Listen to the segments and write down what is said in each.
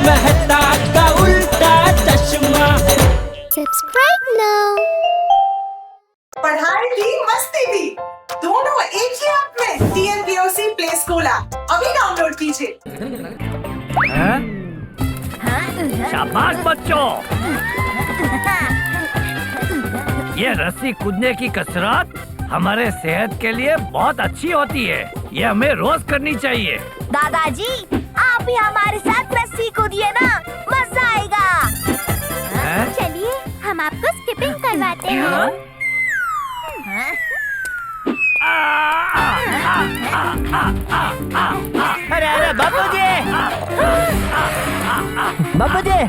मेहता का उल्टा चश्मा है। Subscribe now. पढ़ाई भी मस्ती भी दोनों एक ही ऐप में। TNPOC प्ले स्कूल ऐप अभी डाउनलोड कीजिए। शाबाश बच्चों, ये रस्सी कूदने की कसरत हमारे सेहत के लिए बहुत अच्छी होती है। ये हमें रोज करनी चाहिए। दादाजी, आप भी हमारे साथ रस्सी कूदिए ना, मजा आएगा। चलिए हम आपको स्किपिंग करवाते हैं। अरे अरे बापूजी, बापूजी,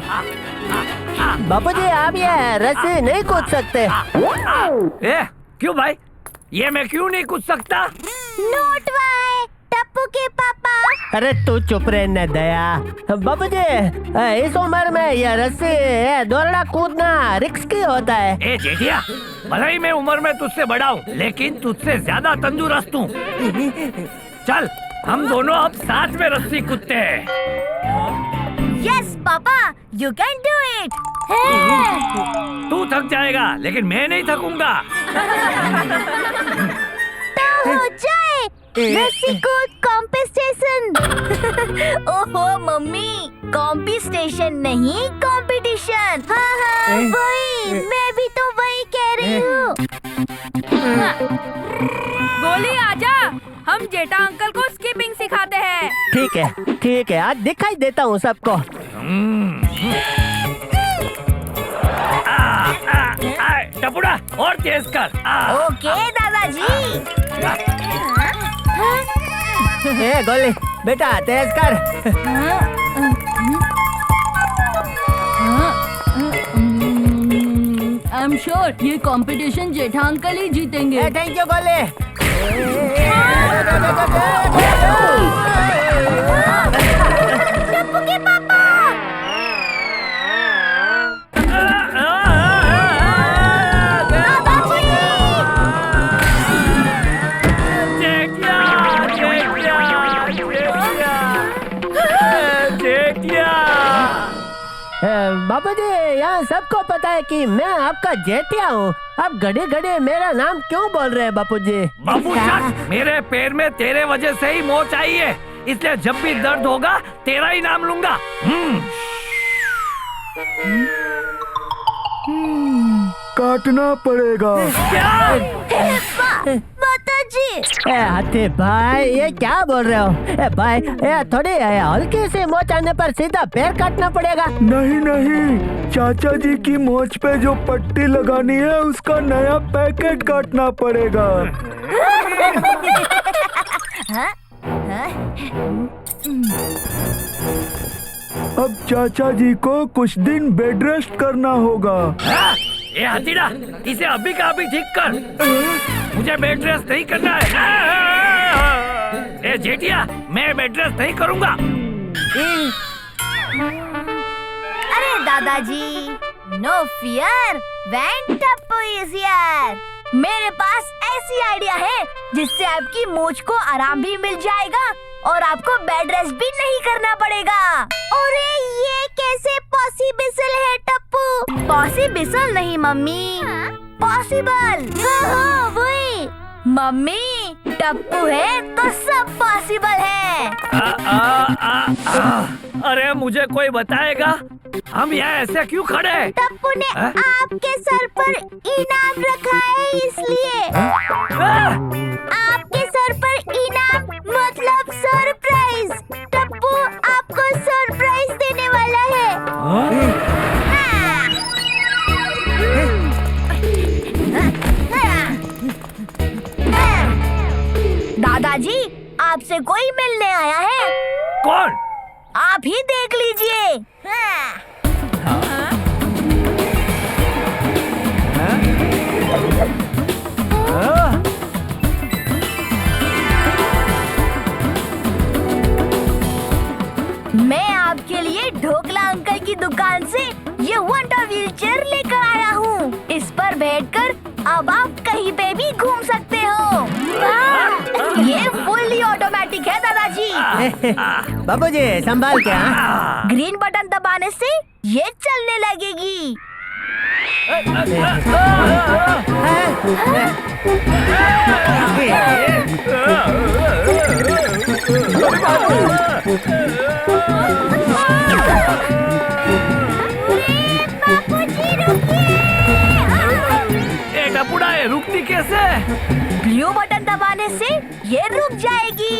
बापूजी, आप ये रस्सी नहीं कूद सकते। क्यों भाई? ये मैं क्यों नहीं कूद सकता? नोट वाई, टप्पू के पापा। अरे तू चुप रहे न दया। बापूजी, इस उम्र में ये रस्सी दौड़ना कूदना रिस्की होता है। ए जेठिया, भले ही मैं उम्र में तुझसे बड़ा हूँ, लेकिन तुझसे ज्यादा तंदुरुस्त हूँ। चल, हम दोनों अब साथ में रस्सी कूदते हैं। Yes papa, you can do it. तू थक जाएगा, लेकिन मैं नहीं थकूंगा। तो हो जाए रस्सी कूद कॉम्पिटिशन। ओहो मम्मी, कॉम्पिटिशन नहीं कंपटीशन। हाँ हाँ वही, मैं भी तो वही कह रही हूँ। गोली आजा, हम जेठा अंकल को स्किपिंग सिखाते हैं। ठीक है, आज दिखाई देता हूँ सबको। टपुड़ा और तेज कर। ओके दादाजी। ए गोली, बेटा तेज कर। आई एम श्योर ये कंपटीशन जेठा अंकल ही जीतेंगे। थैंक यू गोली। टप्पू के पापा। बापूजी, यहाँ सबको पता है कि मैं आपका जेठिया हूँ। आप घड़ी घड़ी मेरा नाम क्यों बोल रहे हैं बापूजी? बाबू चक, मेरे पैर में तेरे वजह से ही मोच आई है, इसलिए जब भी दर्द होगा तेरा ही नाम लूंगा। काटना पड़ेगा। माताजी। हाथी भाई, ये क्या बोल रहे हो? भाई, थोड़ी हल्की सी मोच आने पर सीधा पैर काटना पड़ेगा? नहीं, चाचा जी की मोच पे जो पट्टी लगानी है उसका नया पैकेट काटना पड़ेगा। अब चाचा जी को कुछ दिन बेड रेस्ट करना होगा। ये हथीड़ा, इसे अभी का अभी ठीक कर। मुझे बेड रेस्ट नहीं करना है। ए जेठिया, मैं बेड रेस्ट नहीं करूंगा। अरे दादाजी, no fear when Tappu is here. मेरे पास ऐसी आइडिया है जिससे आपकी मूंछ को आराम भी मिल जाएगा और आपको बेड रेस्ट भी नहीं करना पड़ेगा। अरे ये कैसे पॉसिबल है टप्पू? पॉसिबल नहीं मम्मी, पॉसिबल। हाँ वही मम्मी, टप्पू है तो सब पॉसिबल है। अरे मुझे कोई बताएगा, हम यहाँ ऐसे क्यों खड़े हैं? टप्पू ने आपके सर पर इनाम रखा है इसलिए। आपके सर पर इनाम मतलब सरप्राइज। टप्पू आपको सरप्राइज देने वाला है। दादाजी, आपसे कोई मिलने आया है। कौन? आप ही देख लीजिए। मैं आपके लिए ढोकला अंकल की दुकान से ये वंडर व्हीलचेयर लेकर आया हूँ। इस पर बैठकर अब आप कहीं पे भी घूम सकते हो। ये फुल्ली ऑटोमेटिक है दादाजी। दादाजी। बाबूजी संभाल के। हाँ? ग्रीन बटन दबाने से ये चलने लगेगी। ए टपुड़ा, ये रुकती कैसे? ब्लू बटन दबाने से ये रुक जाएगी।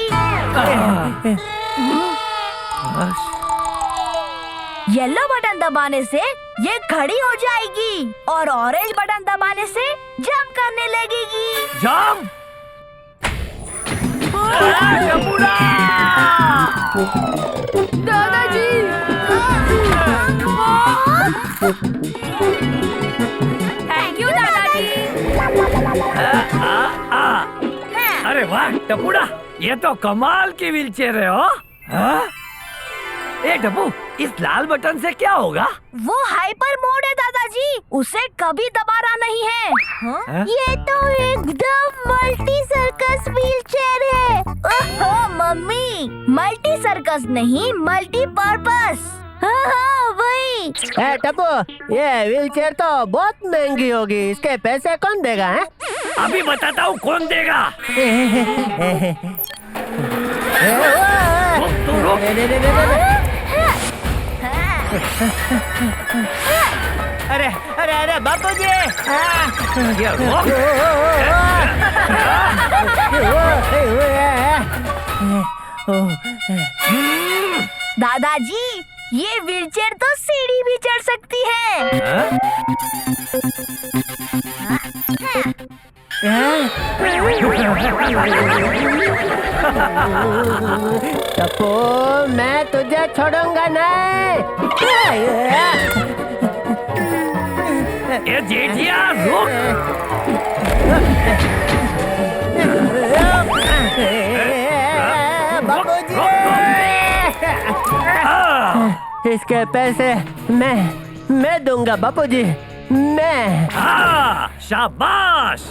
येलो बटन दबाने से ये खड़ी हो जाएगी और ऑरेंज बटन दबाने से जंप करने लगेगी। जंप! टपुड़ा! दादाजी। थैंक यू दादाजी। अरे वाह टपुड़ा, ये तो कमाल की व्हीलचेयर है। हो हाँ? ए टप्पू, इस लाल बटन से क्या होगा? वो हाइपर मोड है दादाजी, उसे कभी दबाना नहीं है। हाँ? ये तो एकदम मल्टी सर्कस व्हीलचेयर है। ओहो मम्मी, मल्टी सर्कस नहीं, मल्टी पर्पस। हाँ वही। टप्पू, ये व्हीलचेयर तो बहुत महंगी होगी, इसके पैसे कौन देगा? है? अभी बताता हूँ कौन देगा। रुक, तू रुक। अरे अरे अरे बापूजी! ये रुक। दादाजी, ये व्हीलचेयर तो सीढ़ी भी चढ़ सकती है। टप्पू, मैं तुझे छोड़ूंगा नहीं। ए जेठिया रुक। बाबूजी! इसके पैसे मैं दूंगा बापूजी, मैं। हाँ, शाबाश।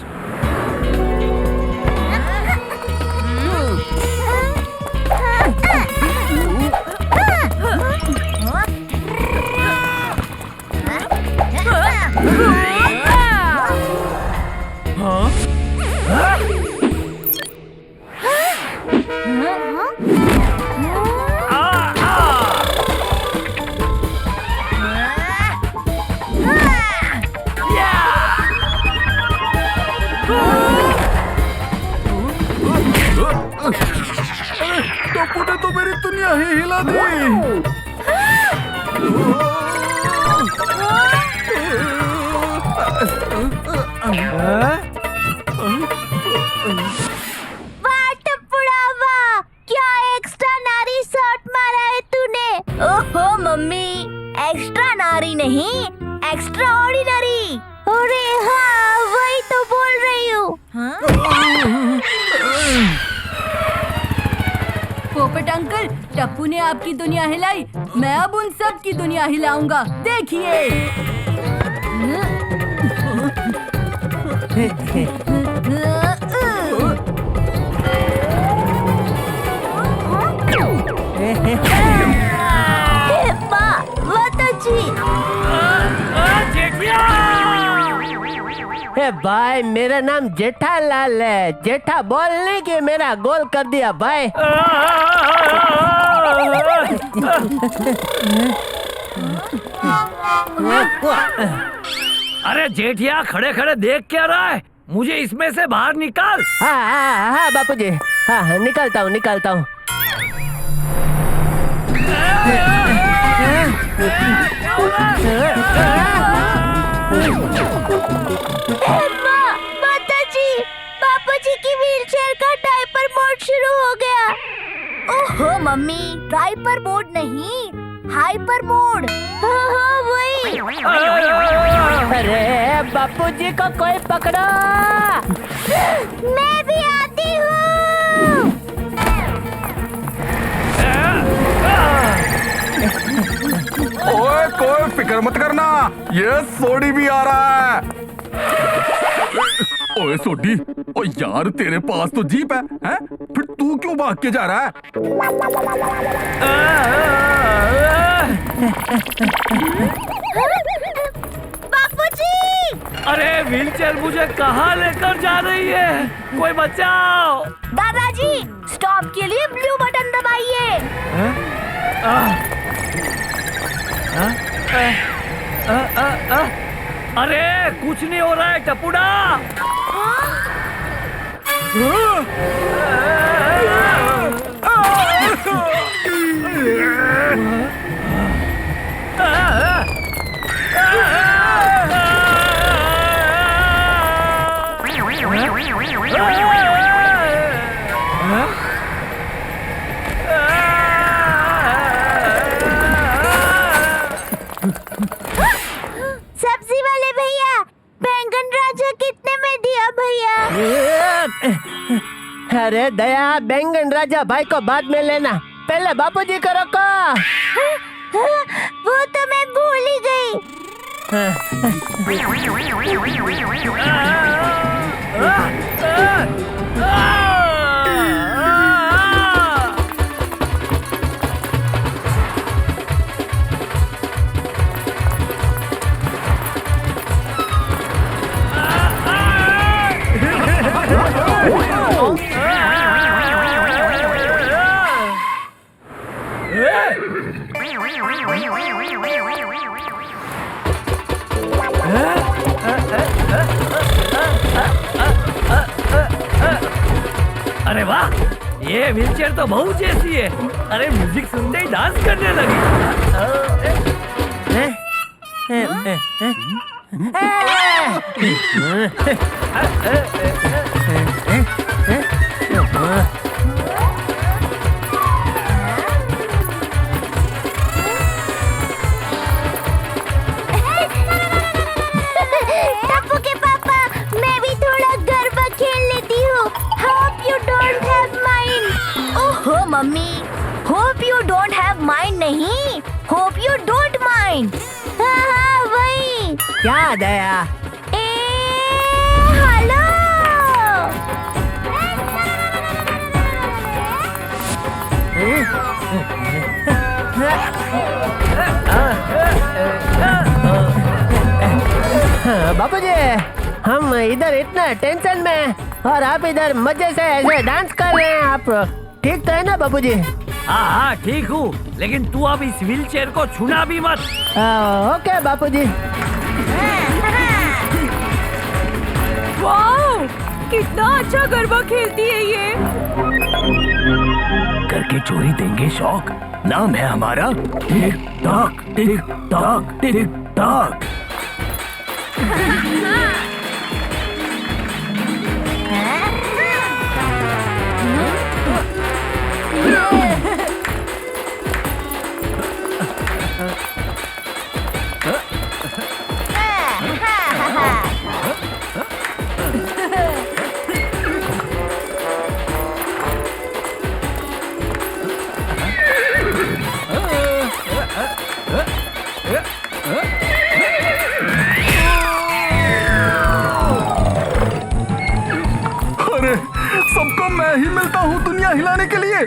टप्पू ने तो मेरी दुनिया ही हिला दी। वाह टप्पुड़ा वाह, क्या एक्स्ट्रा नारी शॉट मारा है तूने। ओहो मम्मी, एक्स्ट्रा नारी नहीं, एक्स्ट्रा ऑर्डिनरी। अरे हाँ, वही तो बोल रही हूँ। पोपट अंकल, टप्पू ने आपकी दुनिया हिलाई, मैं अब उन सब की दुनिया हिलाऊंगा, देखिए। वाह, बहुत अच्छी। जेठिया! ए भाई, मेरा नाम जेठालाल है। जेठा बोलने के मेरा गोल कर दिया भाई। अरे जेठिया, खड़े खड़े देख क्या रहा है? मुझे इसमें से बाहर निकाल। हाँ बापूजी, हाँ निकलता हूँ। माताजी, पापाजी की व्हीलचेयर का डायपर मोड शुरू हो गया। ओहो मम्मी, डायपर मोड नहीं, हाइपर मोड। हाँ वही। अरे बापूजी को कोई पकड़ो। मैं भी आती हूँ। ओए, कोई फिक्र मत करना, ये सोडी भी आ रहा है। ओए सोडी, ओ यार तेरे पास तो जीप है? फिर तू क्यों भाग के जा रहा है? बापूजी! अरे व्हीलचेयर मुझे कहाँ लेकर जा रही है? कोई बचाओ! दादाजी, स्टॉप के लिए ब्लू बटन दबाइए। अरे कुछ नहीं हो रहा है टपुड़ा। सब्जी वाले भैया, बैंगन राजा कितने में दिया भैया? अरे दया, बैंगन राजा भाई को बाद में लेना, पहले बापूजी को रोको। वो तो मैं भूल ही गई। अरे वाह, ये व्हीलचेयर तो बहू जैसी है। अरे म्यूजिक सुनते ही डांस करने लगी। टप्पू के पापा, मैं भी थोड़ा गरबा खेल लेती हूँ। Hope you don't have mind। ओहो mummy, hope you don't have mind नहीं, hope you don't mind। हाँ वही। क्या दया? हेलो। बापूजी, हम इधर इतना टेंशन में और आप इधर मजे से ऐसे डांस कर रहे हैं। आप ठीक तो है ना बापूजी? हाँ हाँ ठीक हूँ, लेकिन तू अब इस व्हीलचेयर को छूना भी मत। ओके बापूजी। वाह, कितना अच्छा गरबा खेलती है ये। करके चोरी देंगे शौक, नाम है हमारा tick tock tick tock tick tock. अरे सबको मैं ही मिलता हूँ दुनिया हिलाने के लिए।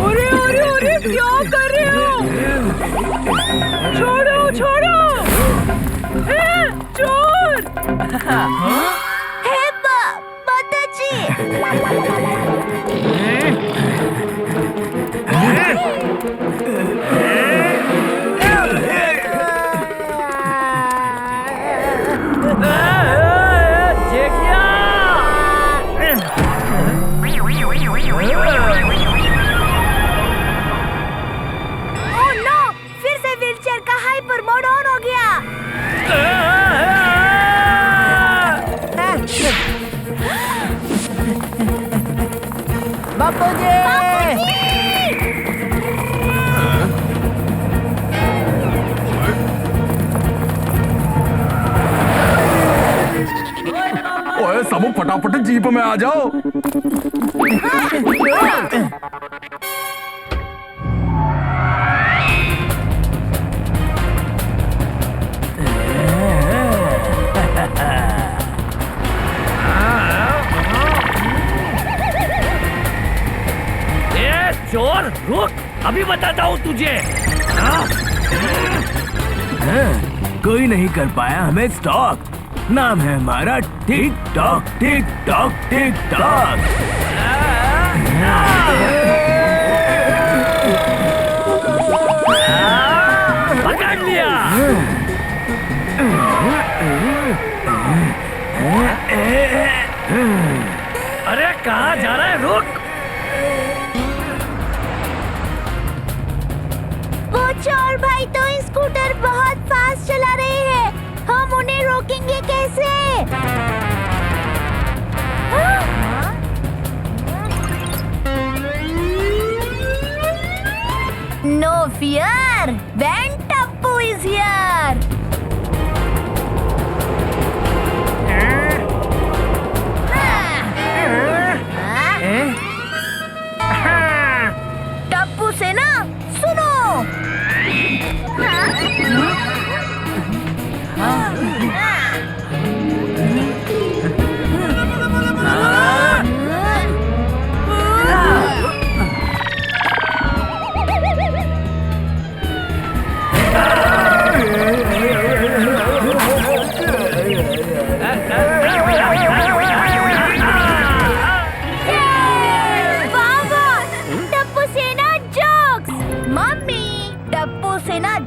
अरे अरे अरे, क्या कर रहे हो? छोड़ो छोड़ो। चोर। हे माताजी। ओए सब फटाफट जीप में आ जाओ। यार रुक, अभी बताता हूँ तुझे। हाँ? कोई नहीं कर पाया हमें स्टॉक। नाम है हमारा tick tock tick tock tick tock. पकड़ लिया। अरे कहाँ जा रहा है, रुक। वो चोर भाई तो स्कूटर बहुत फास्ट चला रहे हैं, हम उन्हें रोकेंगे कैसे? No fear, when Tappu is here. Tappu से ना सुनो।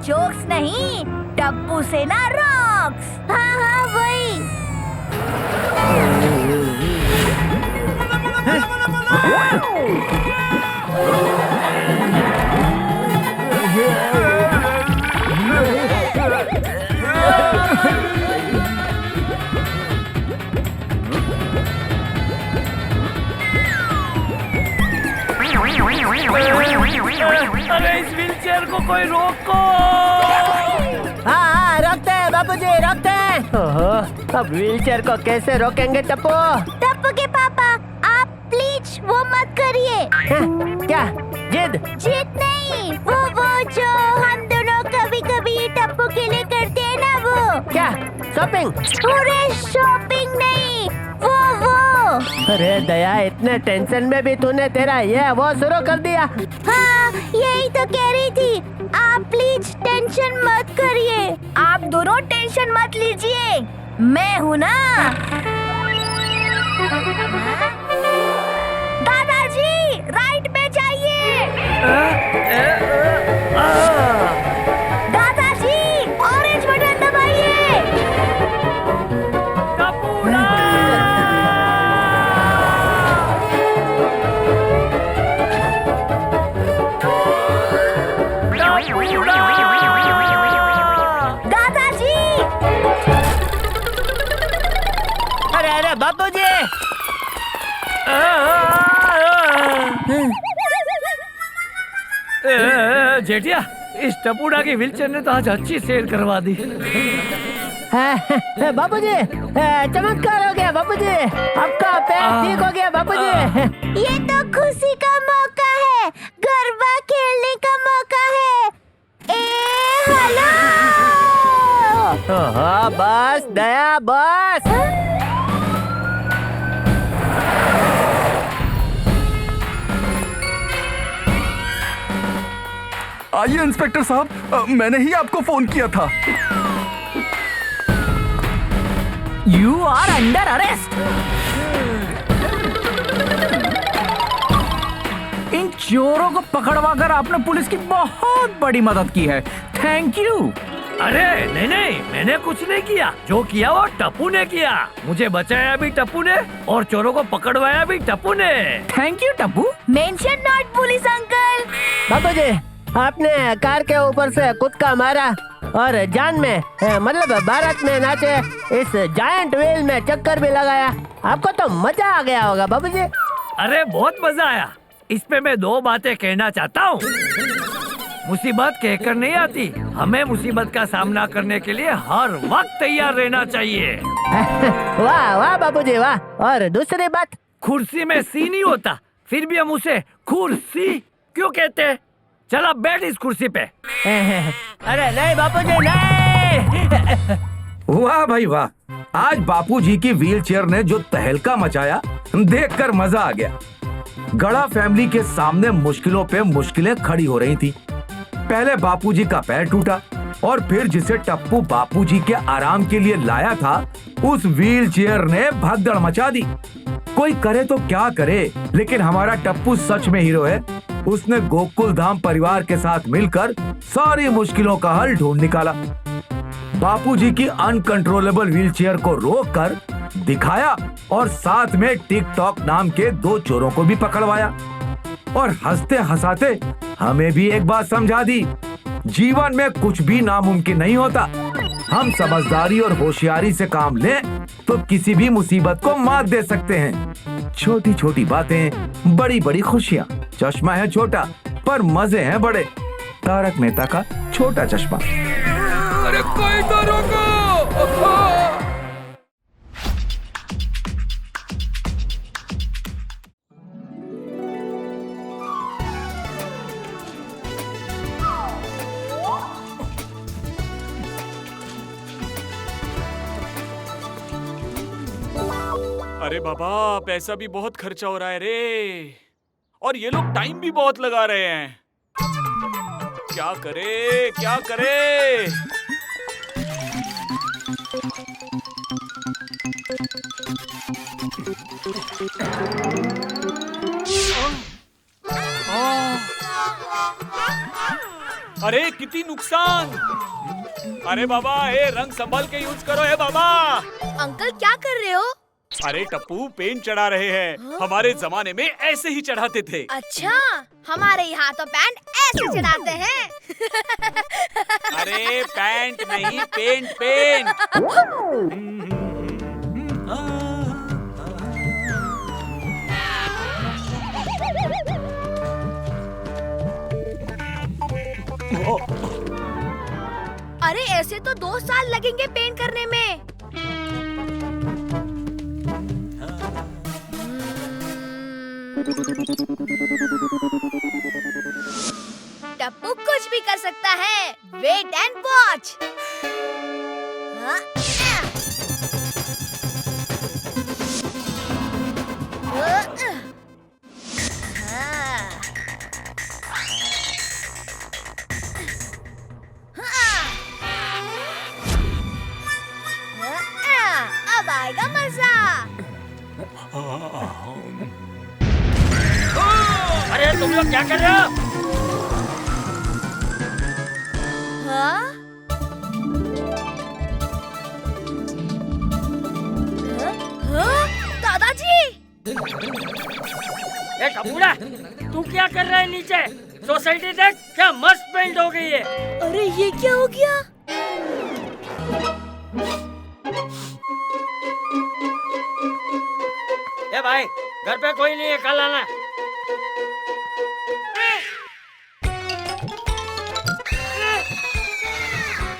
जोक्स नहीं, टप्पू से ना रॉक्स। हाँ हाँ वही। अरे इस व्हीलचेयर को कोई रोको। हाँ रोकते हैं बाबूजी, रोकते हैं। ओहो, अब व्हीलचेयर को कैसे रोकेंगे टप्पू? टप्पू के पापा, आप प्लीज वो मत करिए। क्या जिद? जिद नहीं, वो जो हम दोनों कभी कभी टप्पू के लिए करते हैं ना वो। क्या शॉपिंग? पूरे शॉपिंग नहीं, वो। अरे दया, इतने टेंशन में भी तूने तेरा ये वो शुरू कर दिया। हाँ यही तो कह रही थी, आप प्लीज टेंशन मत करिए। आप दोनों टेंशन मत लीजिए, मैं हूँ ना। दादाजी राइट में जाइए। दादाजी ऑरेंज बटन दबाइए। दादाजी अरे अरे बाबूजी, जेठिया, इस टपूड़ा की व्हीलचेयर ने तो आज अच्छी सेल करवा दी। बाबूजी चमत्कार हो गया बाबूजी, आपका पैर ठीक हो गया बाबूजी। ये तो खुशी का मौका है, गरबा खेलने का मौका है। हेलो। बस दया बस। आइए इंस्पेक्टर साहब, मैंने ही आपको फोन किया था। You are under arrest. इन चोरों को पकड़वाकर आपने पुलिस की बहुत बड़ी मदद की है, थैंक यू। अरे नहीं नहीं, मैंने कुछ नहीं किया, जो किया वो टप्पू ने किया। मुझे बचाया भी टप्पू ने और चोरों को पकड़वाया भी टप्पू ने। Thank you Tappu. Mention not police uncle. बाबूजी, आपने कार के ऊपर से कुदका मारा और जान में मतलब भारत में नाचे, इस जायंट व्हील में चक्कर भी लगाया, आपको तो मजा आ गया होगा बाबूजी। अरे बहुत मजा आया। इस पे मैं दो बातें कहना चाहता हूँ। मुसीबत कहकर नहीं आती, हमें मुसीबत का सामना करने के लिए हर वक्त तैयार रहना चाहिए। वाह वाह बाबूजी वाह। और दूसरी बात, कुर्सी में सी नहीं होता, फिर भी हम उसे कुर्सी क्यों कहते हैं? चल अब बैठ इस कुर्सी पे। अरे नहीं बाबूजी नहीं। वाह भाई वाह, आज बापूजी की व्हीलचेयर ने जो तहलका मचाया देखकर मजा आ गया। गड़ा फैमिली के सामने मुश्किलों पे मुश्किलें खड़ी हो रही थी। पहले बापूजी का पैर टूटा और फिर जिसे टप्पू बापूजी के आराम के लिए लाया था, उस व्हील चेयर ने भगदड़ मचा दी। कोई करे तो क्या करे, लेकिन हमारा टप्पू सच में हीरो है। उसने गोकुल धाम परिवार के साथ मिलकर सारी मुश्किलों का हल ढूंढ निकाला। बापूजी की अनकंट्रोलेबल व्हीलचेयर को रोककर दिखाया और साथ में टिकटॉक नाम के 2 चोरों को भी पकड़वाया और हंसते हंसाते हमें भी एक बात समझा दी, जीवन में कुछ भी नामुमकिन नहीं होता। हम समझदारी और होशियारी से काम लें तो किसी भी मुसीबत को मात दे सकते हैं। छोटी छोटी बातें, बड़ी बड़ी खुशियाँ। चश्मा है छोटा पर मजे हैं बड़े। तारक मेहता का छोटा चश्मा। अरे कोई तो रोको। अरे बाबा, पैसा भी बहुत खर्चा हो रहा है रे, और ये लोग टाइम भी बहुत लगा रहे हैं। क्या करे क्या करे? अरे कितनी नुकसान! अरे बाबा, ए रंग संभल के यूज करो है बाबा। अंकल क्या कर रहे हो? अरे टप्पू, पेंट चढ़ा रहे हैं। हमारे जमाने में ऐसे ही चढ़ाते थे। अच्छा, हमारे यहाँ तो पैंट ऐसे चढ़ाते हैं। अरे पैंट नहीं, पेंट पेंट। अरे ऐसे तो 2 साल लगेंगे पेंट करने में। टप्पू कुछ भी कर सकता है। Wait and watch. अब आएगा मजा। अरे तुम लोग क्या कर रहे हो? हाँ? हाँ? दादाजी! ए टप्पूड़ा, तू क्या कर रहा है नीचे? सोसाइटी देख, क्या मस्त पेंट हो गई है। अरे ये क्या हो गया? ए भाई, घर पे कोई नहीं है, कल आना।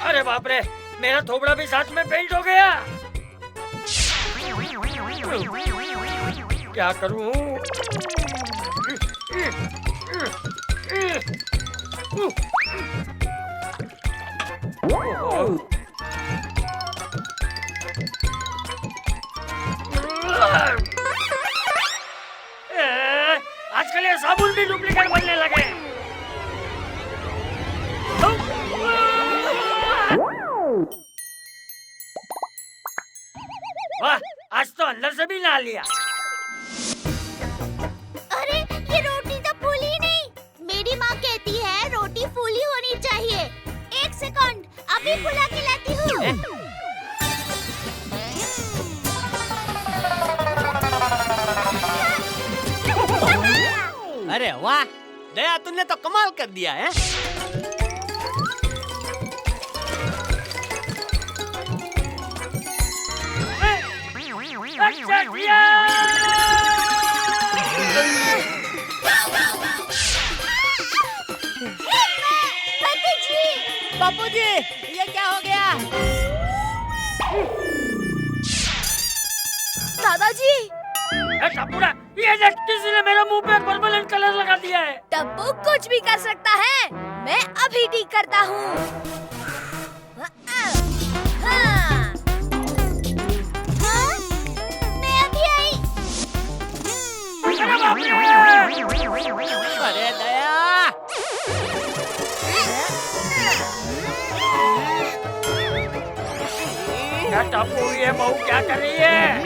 अरे बाप रे, मेरा थोबड़ा भी साथ में पेंट हो गया। क्या करूं? आजकल ये साबुन भी डुप्लीकेट बनने लगे। वाह, आज तो अंदर से भी नहा लिया। अरे ये रोटी तो फूली नहीं। मेरी माँ कहती है रोटी फूली होनी चाहिए। 1 सेकंड, अभी फुला के लाती हूँ। अरे वाह दया, तूने तो कमाल कर दिया है। अच्छा किया। बापू जी, ये क्या हो गया? दादाजी! टप्पूड़ा, ये देख, किसी ने मेरे मुंह पे परमानेंट कलर लगा दिया है। टप्पू कुछ भी कर सकता है। मैं अभी ठीक करता हूँ। हाँ। मैं अभी आई। अरे बाप रे! क्या टप्पू, ये बहू क्या कर रही है?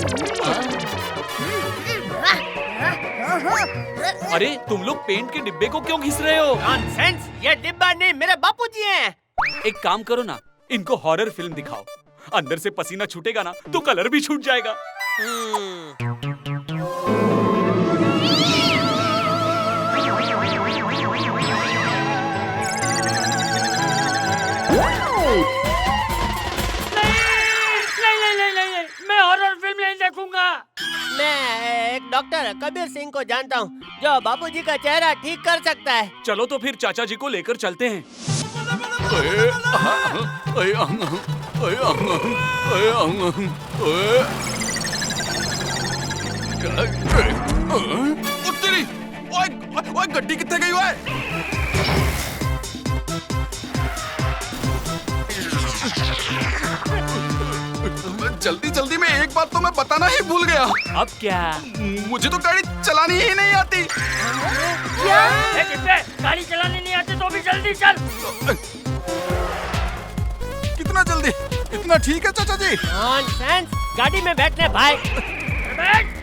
अरे तुम लोग पेंट के डिब्बे को क्यों घिस रहे हो? नॉनसेंस, ये डिब्बा नहीं, मेरे बापूजी हैं। एक काम करो ना, इनको हॉरर फिल्म दिखाओ। अंदर से पसीना छूटेगा ना तो कलर भी छूट जाएगा। नहीं, मैं हॉरर फिल्म नहीं देखूंगा। मैं एक डॉक्टर कबीर सिंह को जानता हूँ जो बापूजी का चेहरा ठीक कर सकता है। चलो तो फिर चाचा जी को लेकर चलते हैं। गड्डी कितने गई हुआ है? जल्दी जल्दी में एक बात तो मैं बताना ही भूल गया। अब क्या? मुझे तो गाड़ी चलानी ही नहीं आती। क्या? गाड़ी चलानी नहीं आती तो भी जल्दी चल। कितना जल्दी? इतना ठीक है चाचा जी? नॉनसेंस, गाड़ी में बैठने भाई। बैठ।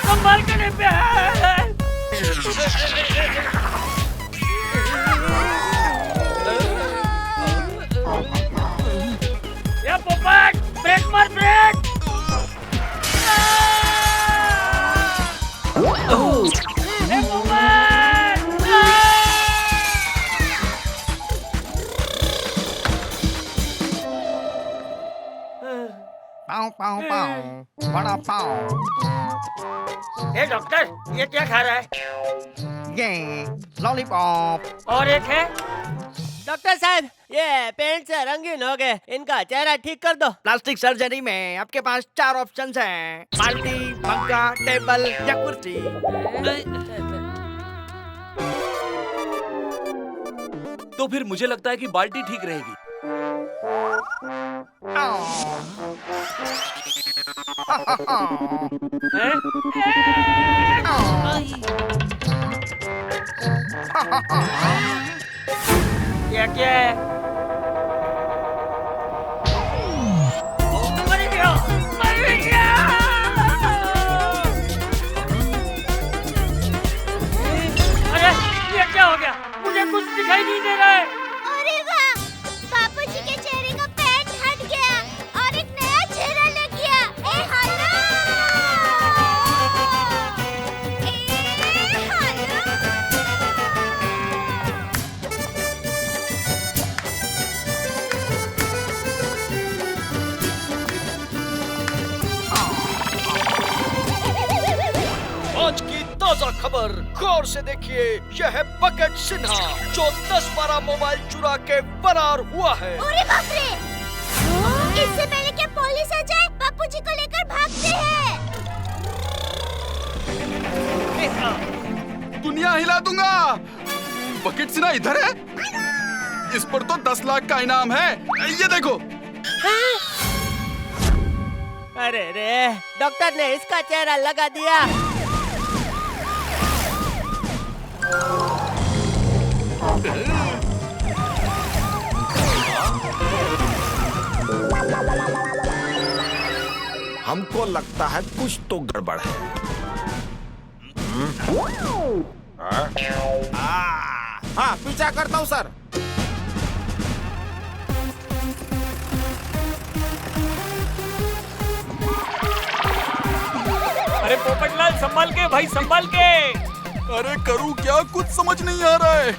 संभाल के नहीं पे है। ये पोपट, ब्रेक मार, ब्रेक। ए पोपट। पाँव पाँव पाँव बड़ा पाँव। ए डॉक्टर, ये क्या खा रहा है? ये लॉलीपॉप। और एक है? डॉक्टर साहब, ये पेंट से रंगीन हो गए, इनका चेहरा ठीक कर दो। प्लास्टिक सर्जरी में आपके पास 4 ऑप्शंस हैं, बाल्टी, मग्गा, टेबल या कुर्सी। तो फिर मुझे लगता है कि बाल्टी ठीक रहेगी। ये क्या है? मर गया, मर गया। अरे ये क्या हो गया? मुझे कुछ दिखाई नहीं दे रहा है। अरे वाह, बापूजी के चेहरे का पेंट हट गया और एक नया चेहरा लग गया। ए हेलो, ए हेलो। आज की ताजा खबर गौर से देखिए। यह है बकेट सिन्हा जो 10-12 मोबाइल चुरा के फरार हुआ है। अरे बाप रे! इससे पहले कि पुलिस आ जाए, बापूजी को लेकर भागते हैं। दुनिया हिला दूंगा। बकेट सिन्हा इधर है? इस पर तो 10 लाख का इनाम है। ये देखो। अरे रे, डॉक्टर ने इसका चेहरा लगा दिया। हमको लगता है कुछ तो गड़बड़ है। हाँ, पीछा करता हूँ सर। अरे पोपटलाल संभाल के भाई, संभाल के। अरे करूँ क्या, कुछ समझ नहीं आ रहा है।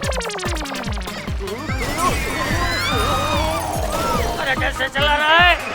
अरे कैसे चला रहा है?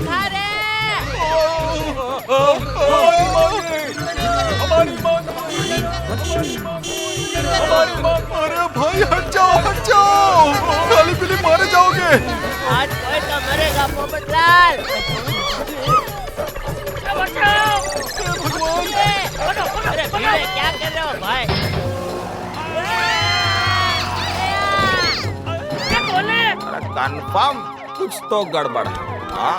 खा रहे हैं। हमारी मांग अरे भाई हट जाओ काली पीली मारे जाओगे। आज कोई तो मरेगा पोपटलाल। अरे भीड़े क्या कर रहे हो भाई? कंफर्म कुछ तो गड़बड़ है। हाँ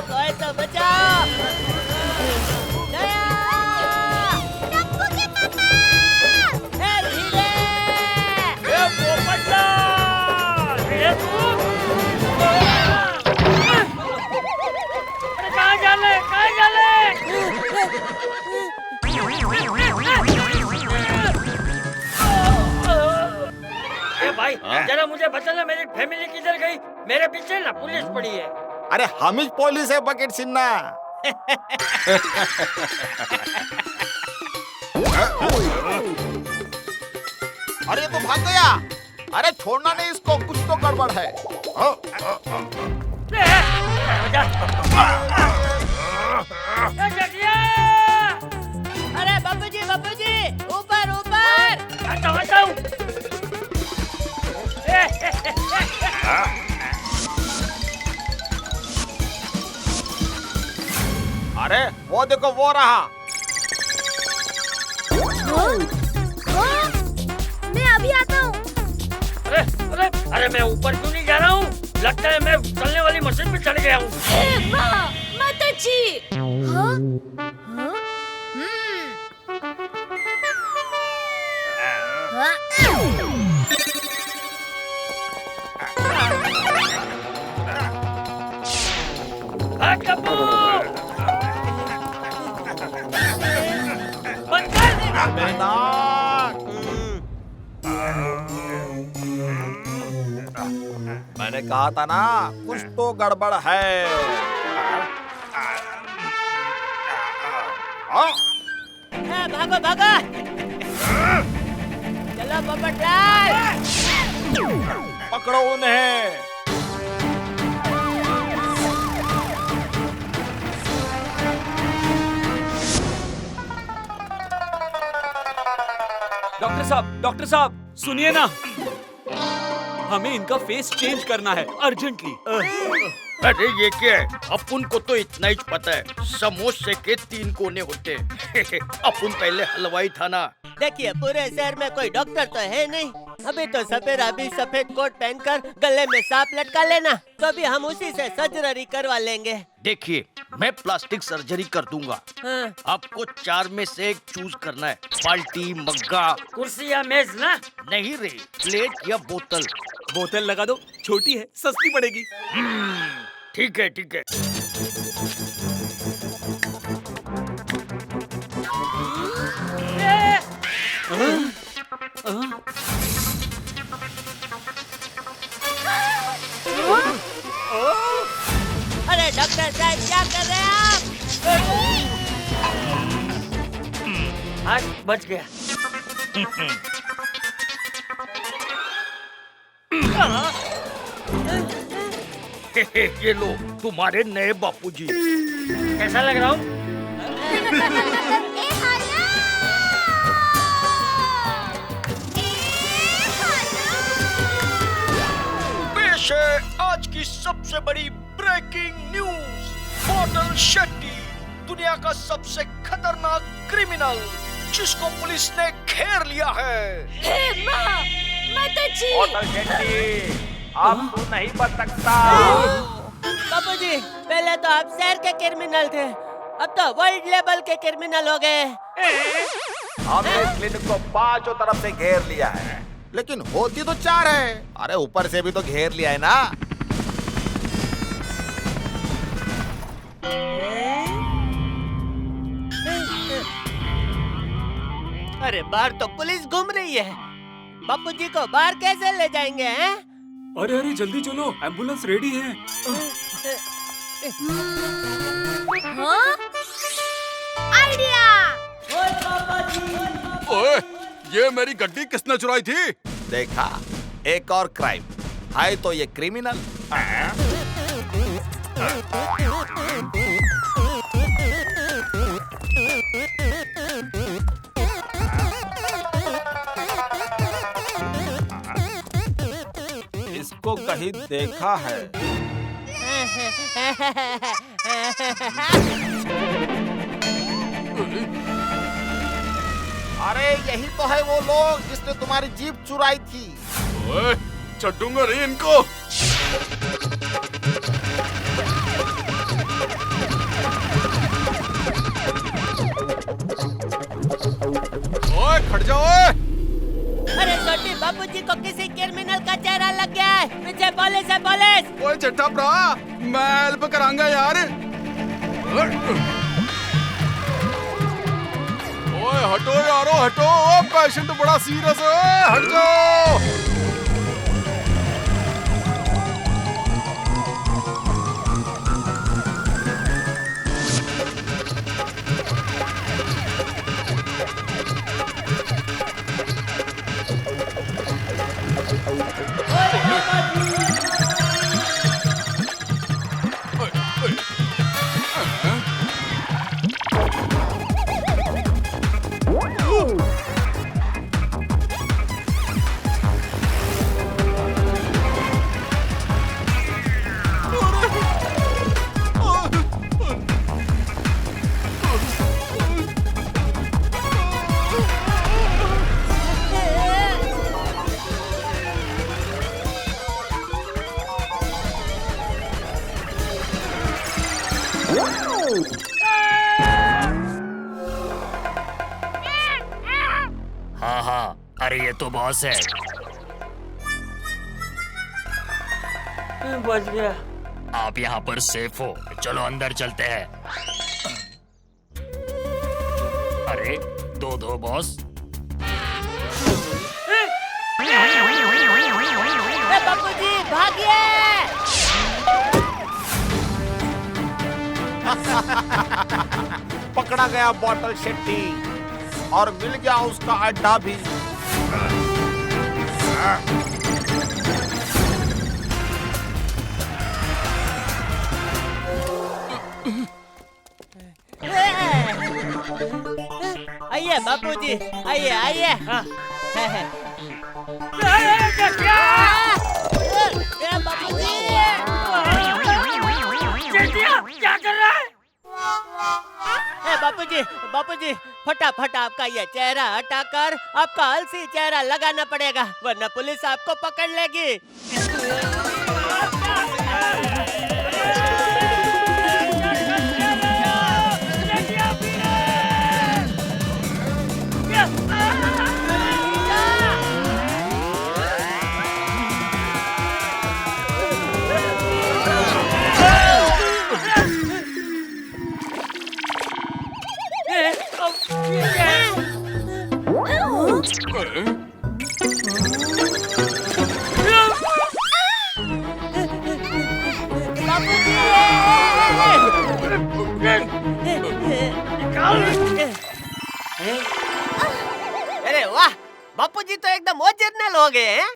कोई तो बचाओ। भाई जरा मुझे बचाना, मेरी फैमिली किधर गई? मेरे पीछे ना पुलिस पड़ी है। अरे हम ही पुलिस है बकेट सिन्हा। अरे तो भाग गया। अरे छोड़ना नहीं इसको, कुछ तो गड़बड़ है। अरे बापूजी ऊपर ऊपर। अरे वो देखो वो रहा। मैं अभी आता हूँ। अरे मैं ऊपर क्यों नहीं जा रहा हूँ? लगता है मैं चलने वाली मशीन पे चढ़ गया हूँ। माताजी। हाँ? मैंने कहा था ना कुछ तो गड़बड़ है। भागो भागो। चलो पोपटलाल। पकड़ो उन्हें। डॉक्टर साहब सुनिए ना, हमें इनका फेस चेंज करना है अर्जेंटली। अरे ये क्या है? अपन को तो इतना ही पता है, समोसे के 3 कोने होते हैं। अपन पहले हलवाई था ना। देखिए पूरे शहर में कोई डॉक्टर तो है नहीं। अभी तो सपेरा भी सफेद कोट पहनकर गले में सांप लटका लेना, तो अभी हम उसी से सर्जरी करवा लेंगे। देखिए मैं प्लास्टिक सर्जरी कर दूंगा। हाँ। आपको 4 में से एक चूज करना है, बाल्टी, मग्गा, कुर्सी या मेज ना? नहीं रे, प्लेट या बोतल। बोतल लगा दो, छोटी है, सस्ती पड़ेगी। ठीक है ठीक है। अरे डॉक्टर साहब क्या कर रहे हैं आप? आज बच गया। ये लो तुम्हारे नए बापूजी। कैसा लग रहा हूँ? पेश है आज की सबसे बड़ी ब्रेकिंग न्यूज। बॉटल शेट्टी दुनिया का सबसे खतरनाक क्रिमिनल, जिसको पुलिस ने घेर लिया है। माताजी। बॉटल शेट्टी आप तो नहीं बच सकता। बापूजी पहले तो आप शहर के क्रिमिनल थे, अब तो वर्ल्ड लेवल के क्रिमिनल हो गए। हमने इस क्लिनिक को 5 तरफ से घेर लिया है, लेकिन होती तो 4 है। अरे ऊपर से भी तो घेर लिया है ना। अरे बाहर तो पुलिस घूम रही है, बापूजी को बाहर कैसे ले जाएंगे हैं? अरे अरे जल्दी चलो, एम्बुलेंस रेडी है। हाँ? आइडिया। ओए, ये मेरी गड्डी किसने चुराई थी? देखा, एक और क्राइम। है तो ये क्रिमिनल। इसको कहीं देखा है। अरे यही तो है वो लोग जिसने तुम्हारी जीप चुराई थी। ओए, चढ़ूंगा रे इनको। ओए खड़ जाओ। अरे छोटी बाबूजी को किसी क्रिमिनल का चेहरा लग गया है। पीछे पुलिस है, पुलिस। ओए चट्टा भरा, मैं हेल्प करांगा यार। ओए हटो यारो हटो, पेशेंट बड़ा सीरियस है, हट जाओ। हाँ हाँ, अरे ये तो बॉस है। बच गया। आप यहाँ पर सेफ हो, चलो अंदर चलते हैं। अरे दो बॉस। बाबूजी भागिए। पकड़ा गया बॉटल शेट्टी और मिल गया उसका अड्डा भी। आइए बाबूजी, आइए आइए। क्या कर रहा है? बापूजी, बापूजी, फटाफट आपका ये चेहरा हटाकर आपका अलसी चेहरा लगाना पड़ेगा, वरना पुलिस आपको पकड़ लेगी। अरे वाह, बापूजी तो एकदम ओरिजिनल हो गए हैं।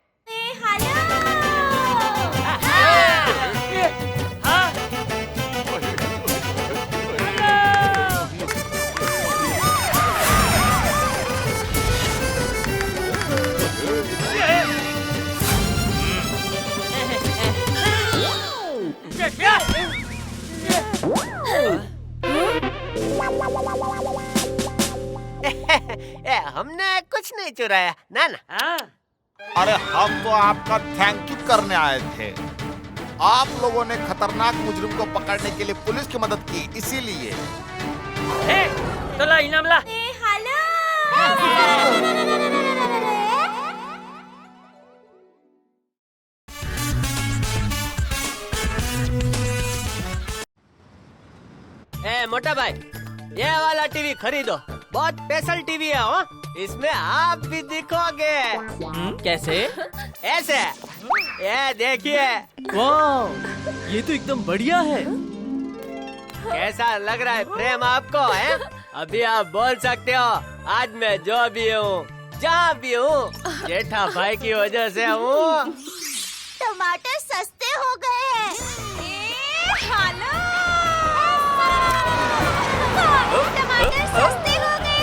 हमने कुछ नहीं चुराया, ना ना। अरे हम तो आपका थैंक यू करने आए थे। आप लोगों ने खतरनाक मुजरिम को पकड़ने के लिए पुलिस की मदद की, इसीलिए। चला इनाम ला। मोटा भाई, ये वाला टीवी खरीदो, बहुत स्पेशल टीवी है। हो इसमें आप भी दिखोगे। कैसे? ऐसे। ये देखिए। वाह, ये तो एकदम बढ़िया है। कैसा लग रहा है प्रेम आपको? है अभी आप बोल सकते हो, आज मैं जो भी हूँ, जहाँ भी हूँ, जेठा भाई की वजह से हूँ। तो टमाटर सस्ते हो गए हैं। हेलो, टमाटर सस्ते हो गए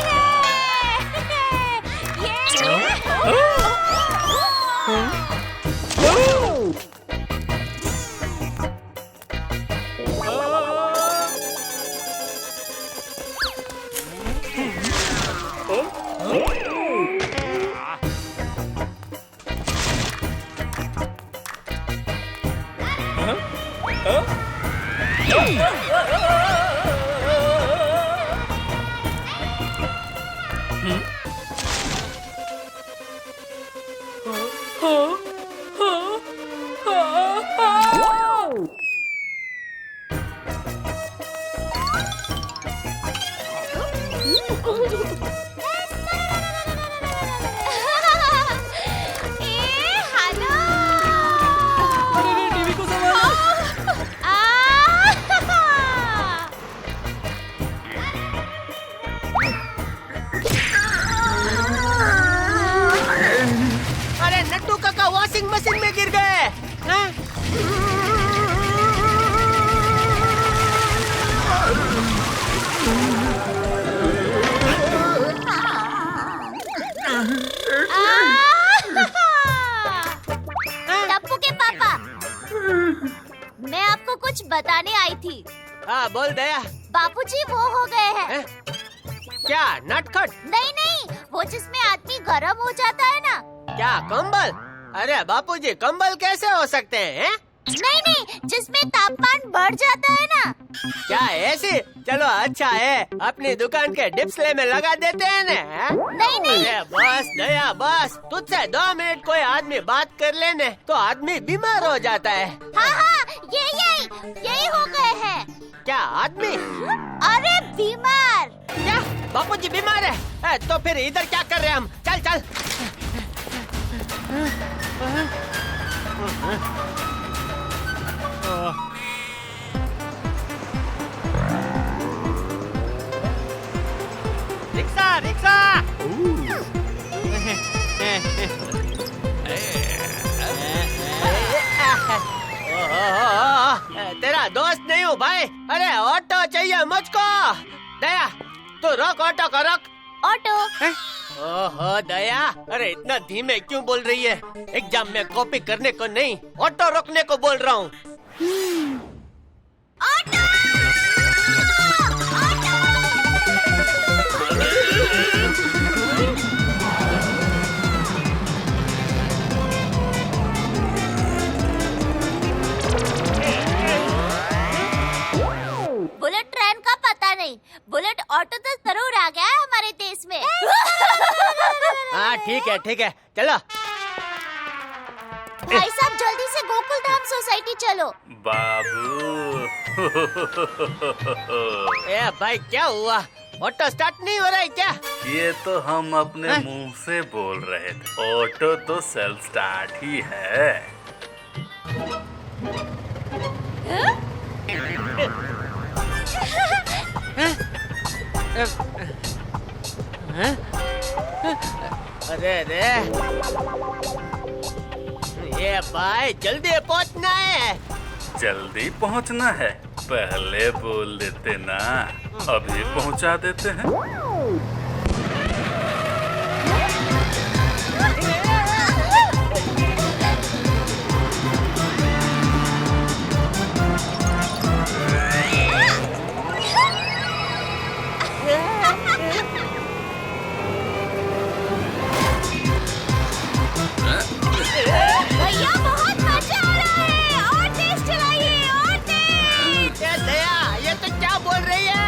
अरे नट्टू काका वॉशिंग मशीन में गिर गए। हाँ? टप्पू के पापा, मैं आपको कुछ बताने आई थी। हाँ बोल दया। बापूजी वो हो गए हैं। हैं? क्या नटखट? नहीं, वो जिसमें आदमी गरम हो जाता है ना। क्या कंबल? अरे बापूजी कंबल कैसे हो सकते हैं? नहीं, जिसमें तापमान बढ़ जाता है ना। क्या ऐसी? चलो अच्छा है, अपनी दुकान के डिस्प्ले में लगा देते हैं ना। नहीं। अरे बस दया बस, तुझसे 2 मिनट कोई आदमी बात कर लेने तो आदमी बीमार हो जाता है। हाँ, यही हो गए हैं। क्या आदमी? अरे बीमार। क्या बापूजी बीमार है? तो फिर इधर क्या कर रहे हैं हम? चल। रिक्शा। तेरा दोस्त नहीं हूँ भाई। अरे ऑटो चाहिए मुझको। दया तू रोक ऑटो को रोक। ऑटो? ओहो दया, अरे इतना धीमे क्यों बोल रही है? एग्जाम में कॉपी करने को नहीं, ऑटो रोकने को बोल रहा हूँ। ऑटो! बुलेट ट्रेन का पता नहीं, बुलेट ऑटो तो जरूर आ गया है हमारे देश में। हाँ ठीक है, चलो। भाई साहब जल्दी से गोकुल धाम सोसाइटी चलो। बाबू। ए भाई क्या हुआ? ऑटो स्टार्ट नहीं हो रहा है क्या? ये तो हम अपने मुंह से बोल रहे थे, ऑटो तो सेल्फ स्टार्ट ही है। अरे ये भाई जल्दी पहुंचना है। जल्दी पहुंचना है? पहले बोल देते ना, अभी पहुंचा देते हैं। भैया बहुत मजा आ रहा है, और तेज चलाइए, और तेज। दया ये तो क्या बोल रही है?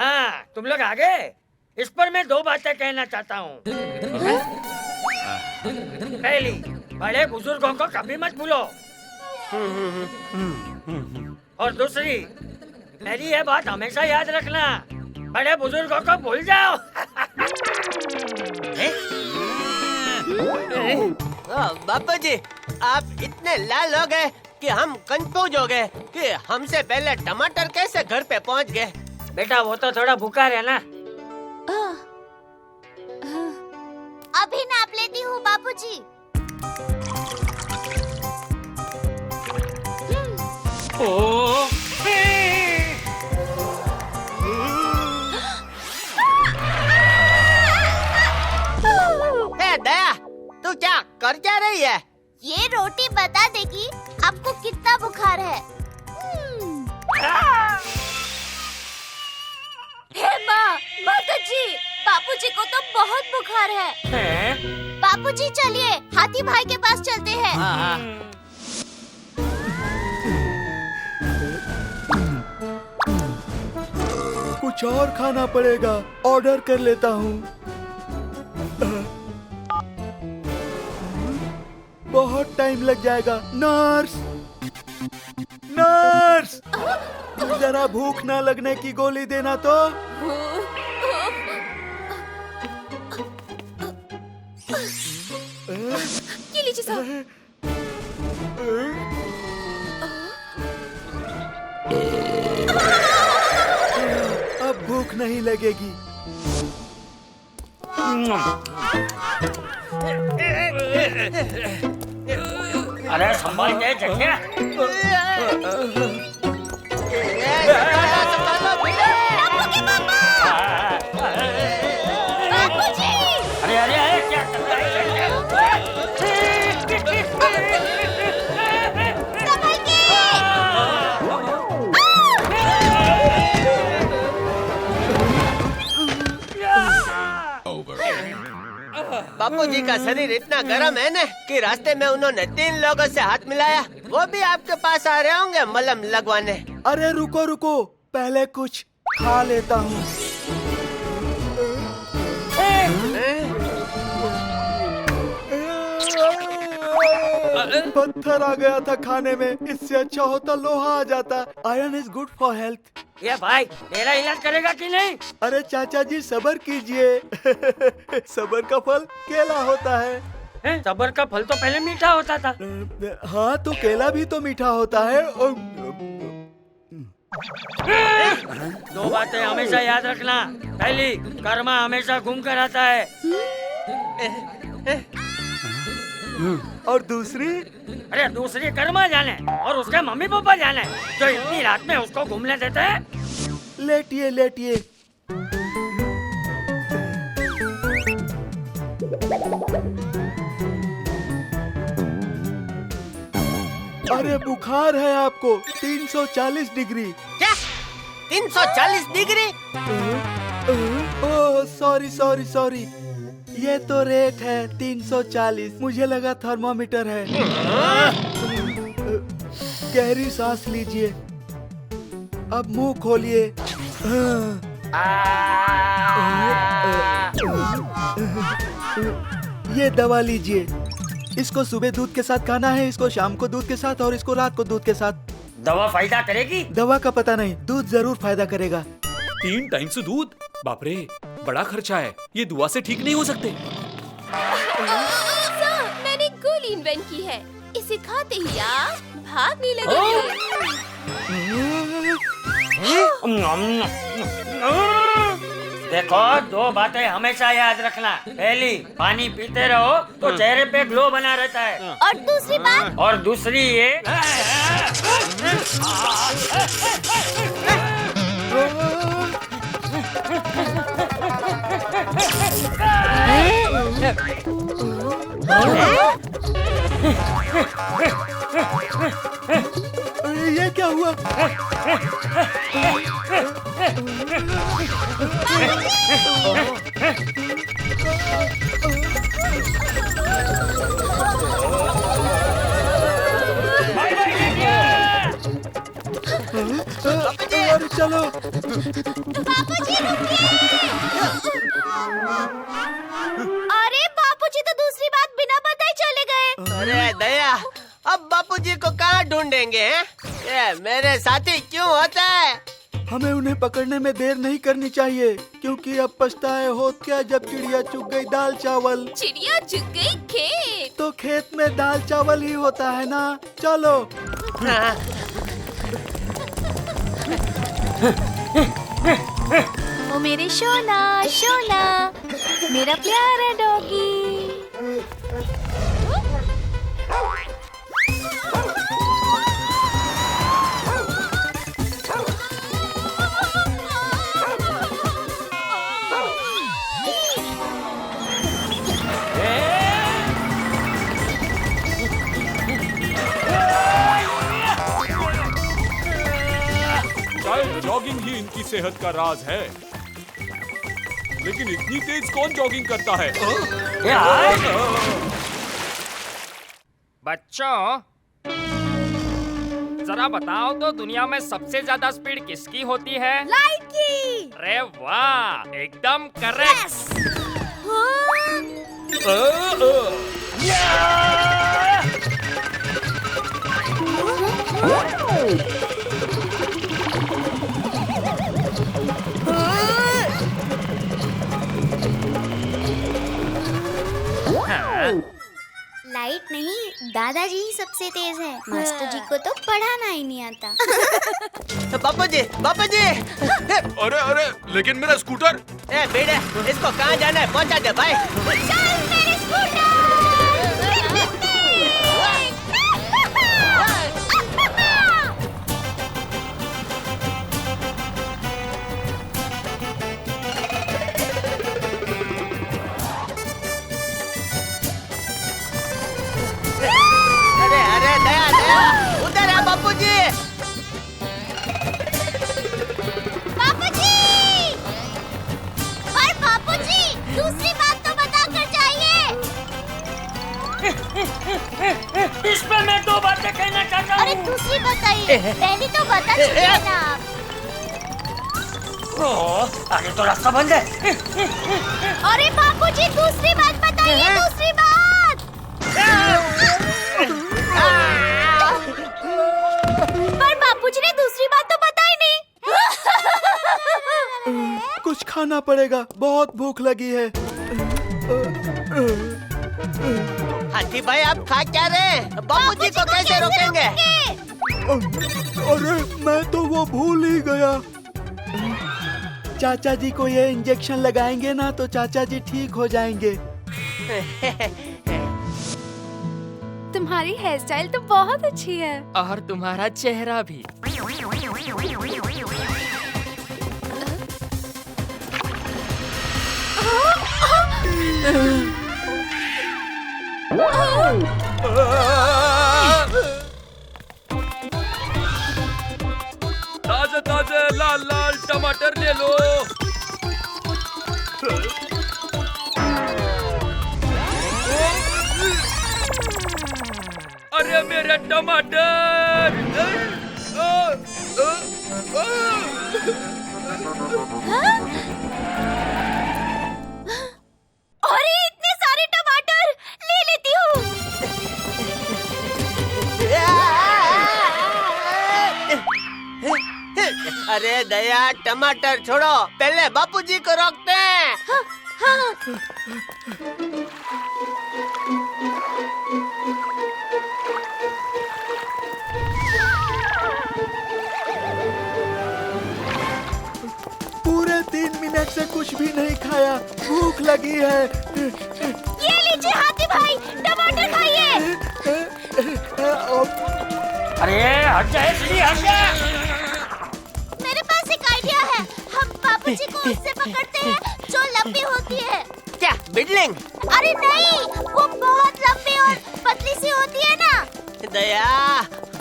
हाँ, तुम लोग आ गए। इस पर मैं 2 बातें कहना चाहता हूँ। पहली, बड़े बुजुर्गों को कभी मत भूलो। और दूसरी, मेरी ये बात हमेशा याद रखना, बड़े बुजुर्गों को भूल जाओ। बापू जी, आप इतने लाल हो गए कि हम कंफ्यूज हो गए कि हमसे पहले टमाटर कैसे घर पे पहुंच गए। बेटा वो तो थोड़ा भूखा है ना। अभी नाप लेती हूँ बापूजी। दया, तू क्या कर क्या रही है? ये रोटी बता देगी आपको कितना बुखार है। हे माँ, माताजी, बापूजी को तो बहुत बुखार है। बापूजी चलिए हाथी भाई के पास चलते हैं। कुछ और खाना पड़ेगा, ऑर्डर कर लेता हूँ। बहुत टाइम लग जाएगा। नर्स, नर्स, जरा भूख ना लगने की गोली देना तो। ये लीजिए साहब। अब भूख नहीं लगेगी। अरे संभाल के जटिया। अरे अरे अरे क्या कर रहा है? बापू जी का शरीर इतना गर्म है ना कि रास्ते में उन्होंने 3 लोगों से हाथ मिलाया। वो भी आपके पास आ रहे होंगे मलहम लगवाने। अरे रुको रुको, पहले कुछ खा लेता हूँ। पत्थर आ गया था खाने में, इससे अच्छा होता लोहा आ जाता। Iron is good for health. ये भाई मेरा इलाज करेगा कि नहीं? अरे चाचा जी सब्र कीजिए। सब्र का फल केला होता है। सब्र का फल तो पहले मीठा होता था। हाँ तो केला भी तो मीठा होता है। और 2 बातें हमेशा याद रखना। पहली, कर्मा हमेशा घूम कर आता है। और दूसरी? अरे दूसरी कर्मा जाने और उसके मम्मी पापा जाने जो इतनी रात में उसको घूमने देते हैं। लेटिए लेटिए। अरे बुखार है आपको 340 डिग्री। क्या 340 degree? Oh sorry sorry sorry, ये तो रेट है 340। मुझे लगा थर्मामीटर है। गहरी सांस लीजिए, अब मुंह खोलिए। ये दवा लीजिए, इसको सुबह दूध के साथ खाना है, इसको शाम को दूध के साथ और इसको रात को दूध के साथ। दवा फायदा करेगी? दवा का पता नहीं, दूध जरूर फायदा करेगा। 3 टाइम से दूध? बाप रे, बड़ा खर्चा है, ये दुआ से ठीक नहीं हो सकते। मैंने गोली इन्वेंट की है, इसे खाते ही आप भागने लगेंगे। देखो 2 बातें हमेशा याद रखना। पहली, पानी पीते रहो तो चेहरे पे ग्लो बना रहता है। और दूसरी बात? और दूसरी ये ये क्या हुआ? चलो। अरे बापूजी तो दूसरी बात बिना बताए चले गए। अरे दया, अब बापूजी को कहाँ ढूंढेंगे हैं? ये मेरे साथी क्यों होता है? हमें उन्हें पकड़ने में देर नहीं करनी चाहिए, क्योंकि अब पछताए होत क्या जब चिड़िया चुग गई दाल चावल। चिड़िया चुग गई खेत। तो खेत में दाल चावल ही होता है ना। चलो। ओ मेरे शोना शोना, मेरा प्यारा डॉगी। शायद जॉगिंग ही इनकी सेहत का राज है, लेकिन इतनी तेज कौन जॉगिंग करता है? बच्चों, जरा बताओ तो दुनिया में सबसे ज्यादा स्पीड किसकी होती है? लाइट की। अरे वाह, एकदम करेक्ट। लाइट नहीं, दादाजी ही सबसे तेज है। मास्टर जी को तो पढ़ाना ही नहीं आता। बापूजी, बापूजी! अरे अरे, लेकिन मेरा स्कूटर। ए बेटे, इसको कहाँ जाना है? पहुँचा दे भाई। चल मेरे स्कूटर। अरे अरे दया दया, उधर है बापूजी। बापूजी! पर बापूजी, दूसरी बात तो बता कर जाइए। इस पे मैं दो बातें कहना चाहता हूँ। अरे दूसरी बताइए, पहली तो बता चुके हैं ना आप। आगे तो रास्ता बंद है। अरे बापूजी, दूसरी बात बताइए, दूसरी बात। पर बापूजी ने दूसरी बात तो बताई नहीं। कुछ खाना पड़ेगा, बहुत भूख लगी है। हाथी भाई, आप खा क्या रहे? बापूजी को कैसे रोकेंगे? अरे मैं तो वो भूल ही गया। चाचा जी को ये इंजेक्शन लगाएंगे ना तो चाचा जी ठीक हो जाएंगे। तुम्हारी हेयर स्टाइल तो बहुत अच्छी है। और तुम्हारा चेहरा भी। ताजे ताजे लाल लाल टमाटर ले लो। अरे मेरे टमाटर! अरे इतने सारे टमाटर, ले लेती हूँ। अरे दया, टमाटर छोड़ो, पहले बापूजी को रोकते हैं। पूरे 3 मिनट से कुछ भी नहीं खाया, भूख लगी है। ये लीजिए हाथी भाई, टमाटर खाइए। अरे हट जा, हट जा। मेरे पास एक आइडिया है। हम बापूजी को उससे पकड़ते हैं जो लंबी होती है। क्या बिडलिंग? अरे नहीं, वो बहुत लंबी और पतली सी होती है ना। दया,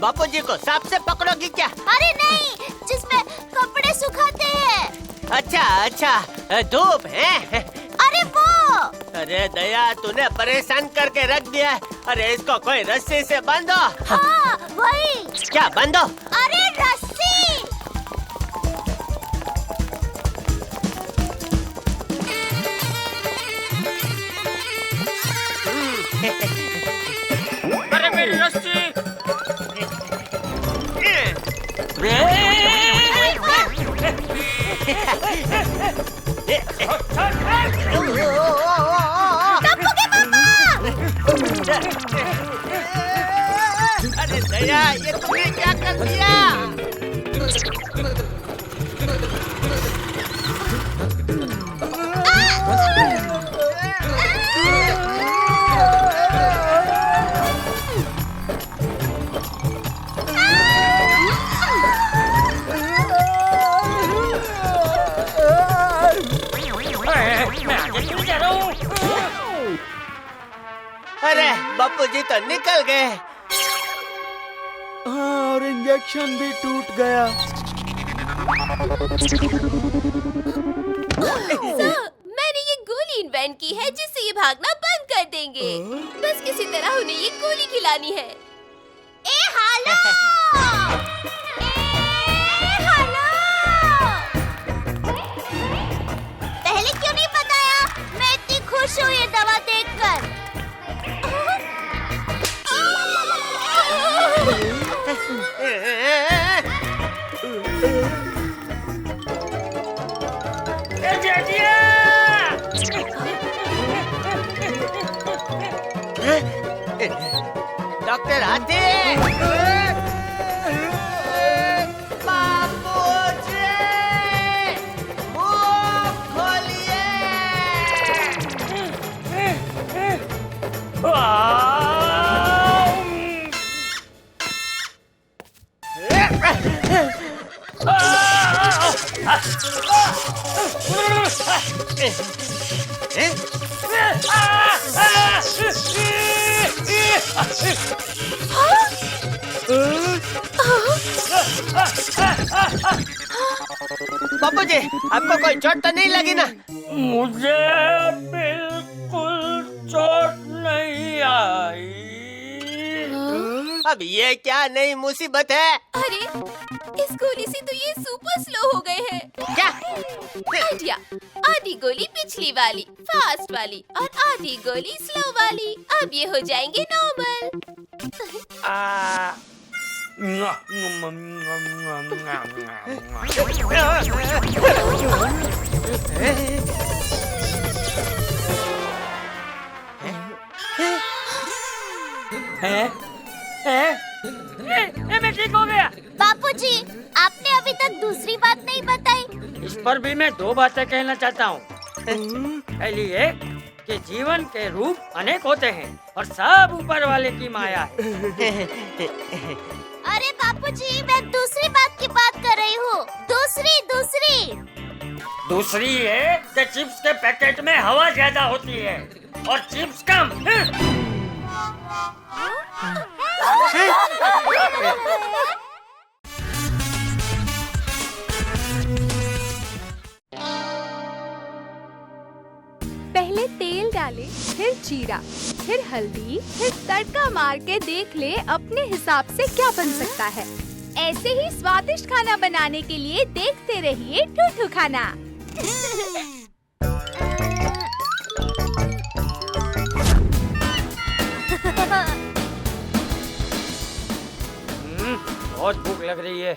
बापूजी को सांप से पकड़ोगी क्या? अरे नहीं, जिसमें कपड़े सुखाते हैं। अच्छा अच्छा, धूप है। अरे वो। अरे दया, तूने परेशान करके रख दिया है। अरे इसको कोई रस्सी से बांधो। हाँ वही। क्या बांधो? अरे रस्सी। अरे मेरी रस्सी। टप्पू के पापा! अरे दया, ये तुमने क्या कर दिया? मैं आगे क्यों जा रहा हूँ? अरे बापू जी तो निकल गए। हाँ, और इंजेक्शन भी टूट गया। मैंने ये गोली इन्वेंट की है जिससे ये भागना बंद कर देंगे। बस किसी तरह उन्हें ये गोली खिलानी है। ए हालो! ए हालो! पहले क्यों नहीं बताया? मैं इतनी खुश हूँ ये दवा देखकर। डॉक्टर आते। बाबूजी, मुंह खोलिए। बापू जी, आपको कोई चोट तो नहीं लगी ना? मुझे बिल्कुल चोट नहीं आई। अब ये क्या नई मुसीबत है? अरे इस गोली से तो ये सुपर स्लो हो गए हैं। क्या? आइडिया, आधी गोली पिछली वाली फास्ट वाली और आधी गोली स्लो वाली। अब ये हो जाएंगे नॉर्मल। मैं ठीक हो गया। बापूजी, आपने अभी तक दूसरी बात नहीं बताई। इस पर भी मैं दो बातें कहना चाहता हूँ। पहली ये कि जीवन के रूप अनेक होते हैं और सब ऊपर वाले की माया है। अरे बापूजी, मैं दूसरी बात की बात कर रही हूँ। दूसरी ये कि चिप्स के पैकेट में हवा ज्यादा होती है और चिप्स कम। पहले तेल डाले, फिर जीरा, फिर हल्दी, फिर तड़का मार के देख ले अपने हिसाब से क्या बन सकता है। ऐसे ही स्वादिष्ट खाना बनाने के लिए देखते रहिए ठूठू खाना। बहुत भूख लग रही है।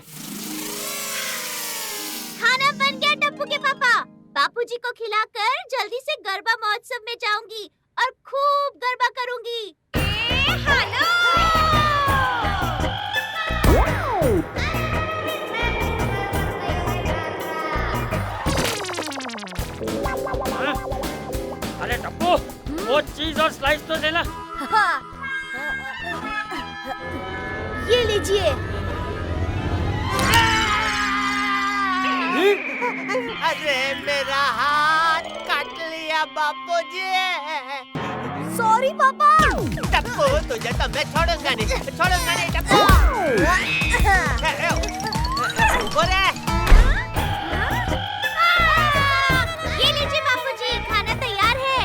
खाना बन गया टप्पू के पापा। बापूजी को खिलाकर जल्दी से गरबा महोत्सव में जाऊंगी और खूब गरबा करूंगी। हेलो! अरे टप्पू, वो चीज और स्लाइस तो देना। ये लीजिए। अरे मेरा हाथ काट लिया बापूजी। सॉरी पापा। टप्पू, तुझे तो मैं छोड़ूंगा नहीं टप्पू। बोले। ये लीजिए बापूजी, खाना तैयार है।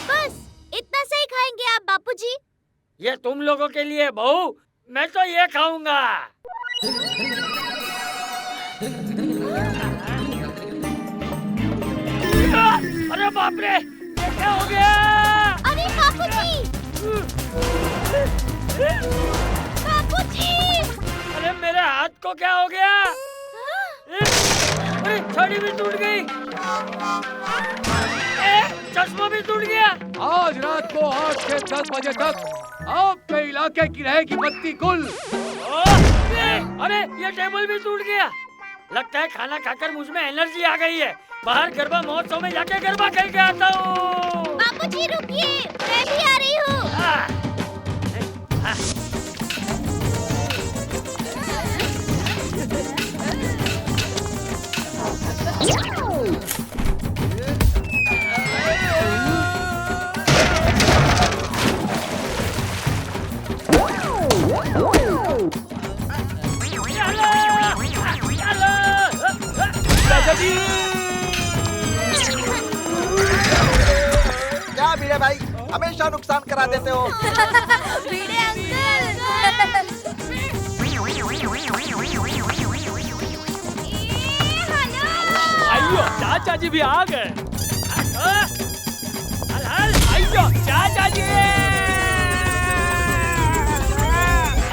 बस इतना से ही खाएंगे आप बापूजी? ये तुम लोगों के लिए बहू, मैं तो ये खाऊंगा। अरे बाप रे, क्या हो गया? बापूजी! अरे मेरे हाथ को क्या हो गया? अरे छड़ी भी टूट गई। चश्मा भी टूट गया। आज रात को 8 से 10 बजे तक आपके इलाके की रहेगी बत्ती गुल। अरे ये टेबल भी टूट गया। लगता है खाना खाकर मुझ में एनर्जी आ गई है। बाहर गरबा महोत्सव में जाके गरबा खेल के आता हूँ। बापूजी रुकिए, मैं भी आ रही हूँ। क्या भिड़े भाई, हमेशा नुकसान करा देते हो। भिड़े अंकल। आइयो चाचा जी भी आ गए। आइयो चाचा जी।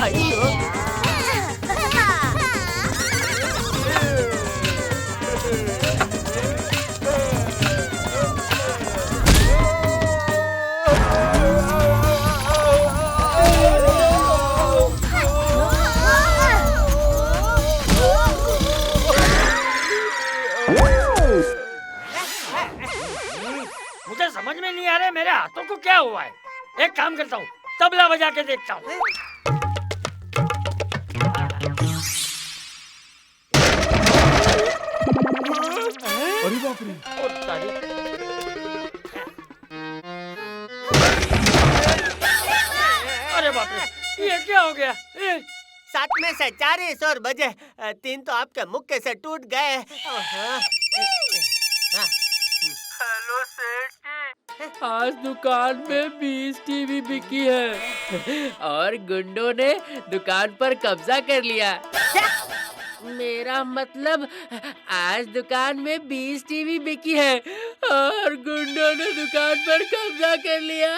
आइयो। मुझे समझ में नहीं आ रहा मेरे हाथों को क्या हुआ है। एक काम करता हूँ, तबला बजा के देखता हूँ। अरे बाप रे। अरे बाप रे, ये क्या हो गया? 7 में से 4 ही सुर बजे, 3 तो आपके मुक्के से टूट गए। हेलो सेठ, आज दुकान में 20 टीवी बिकी है और गुंडों ने दुकान पर कब्जा कर लिया। मेरा मतलब आज दुकान में 20 टीवी बिकी है और गुंडों ने दुकान पर कब्जा कर लिया।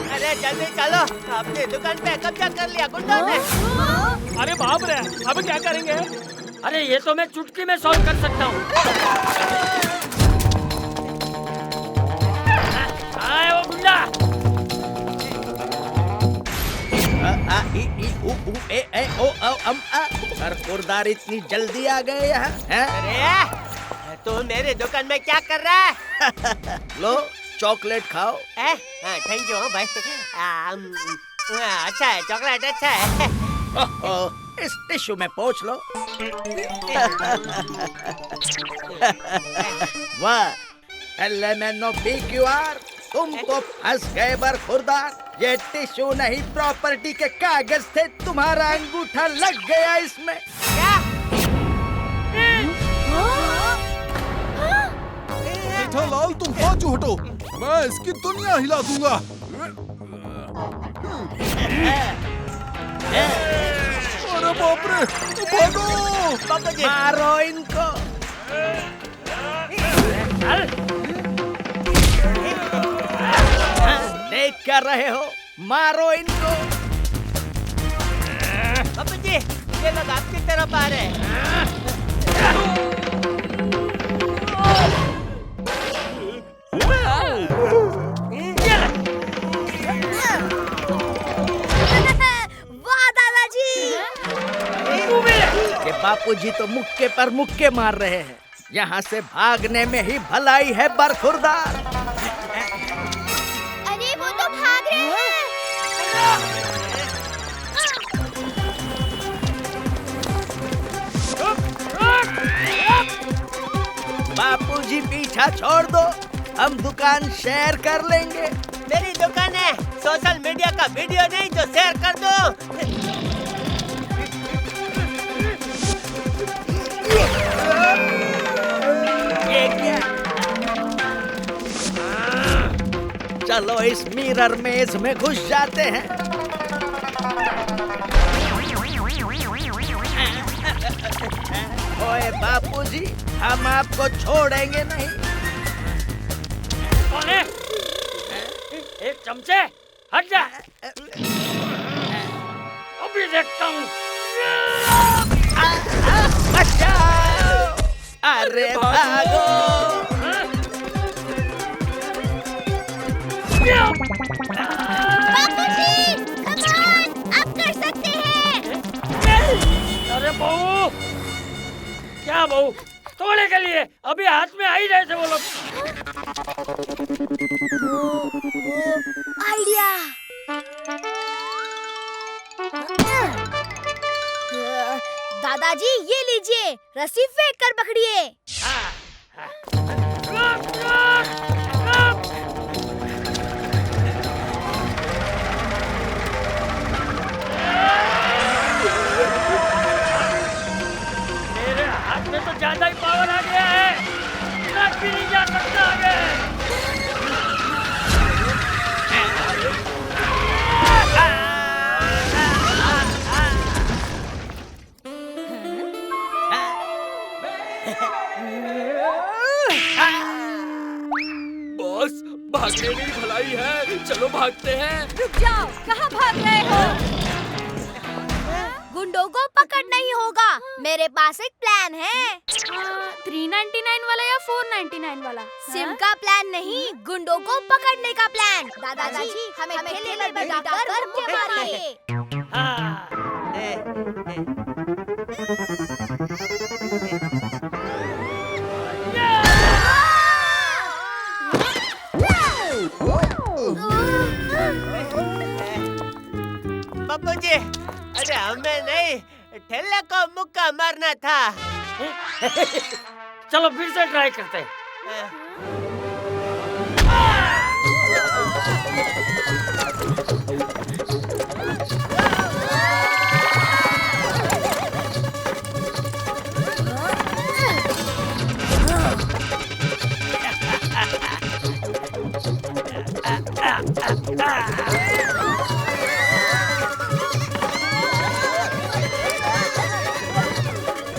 अरे जल्दी चलो, अपनी दुकान पे कब्जा कर लिया गुंडों ने। अरे बाप रे, अब क्या करेंगे? अरे ये तो मैं चुटकी में सॉल्व कर सकता हूँ। आए वो गुंडा। सरकुरदार इतनी जल्दी आ गए यहाँ? अरे तू मेरी दुकान में क्या कर रहा है? लो चॉकलेट खाओ। थैंक यू भाई। अच्छा है, चॉकलेट अच्छा है। इस टिश्यू में पोंछ लो। वाह, LMNO PQR, तुम तो फंस गए बरखुरदार। ये टिश्यू नहीं, प्रॉपर्टी के कागज थे, तुम्हारा अंगूठा लग गया इसमें। क्या? जेठालाल तुम बाजू हटो, मैं इसकी दुनिया हिला दूंगा। अरे बाप रे, भागो! मारो इनको। देख क्या रहे हो, मारो इनको। बाबू जी, ये लोग आपकी तरफ आ रहे हैं। वाह दादाजी। ये बापूजी तो मुक्के पर मुक्के मार रहे हैं। यहाँ से भागने में ही भलाई है बरखुरदार। अरे वो तो भाग रहे हैं। बापूजी पीछा छोड़ दो, हम दुकान शेयर कर लेंगे। मेरी दुकान है, सोशल मीडिया का वीडियो नहीं तो शेयर कर दो। ये क्या? चलो इस मिरर मेज में घुस जाते हैं। ओए बापूजी, हम आपको छोड़ेंगे नहीं। कौन है? एक चमचे हट जा। अभी देखता हूँ। अरे भागो। आप कर सकते हैं। अरे बहू, क्या बहू, तोड़ने के लिए अभी हाथ में आ ही रहे थे वो लोग। आइडिया। दादाजी ये लीजिए, रस्सी फेंक कर पकड़िए। मेरे हाथ में तो ज्यादा ही पावर आ गया है, ट्रक भी नहीं जा सकता आगे। बॉस, भागने में ही भलाई है, चलो भागते हैं। रुक जाओ, कहाँ भाग रहे हो? गुंडों को पकड़ नहीं होगा, मेरे पास एक प्लान है। 399 वाला या 499 वाला? सिम का प्लान नहीं, गुंडों को पकड़ने का प्लान। दादाजी हमें ठेले में बिठाकर मुक्के मारिए। पप्पू जी, अरे हमें नहीं, ठेले को मुक्का मारना था। चलो फिर से ट्राई करते हैं।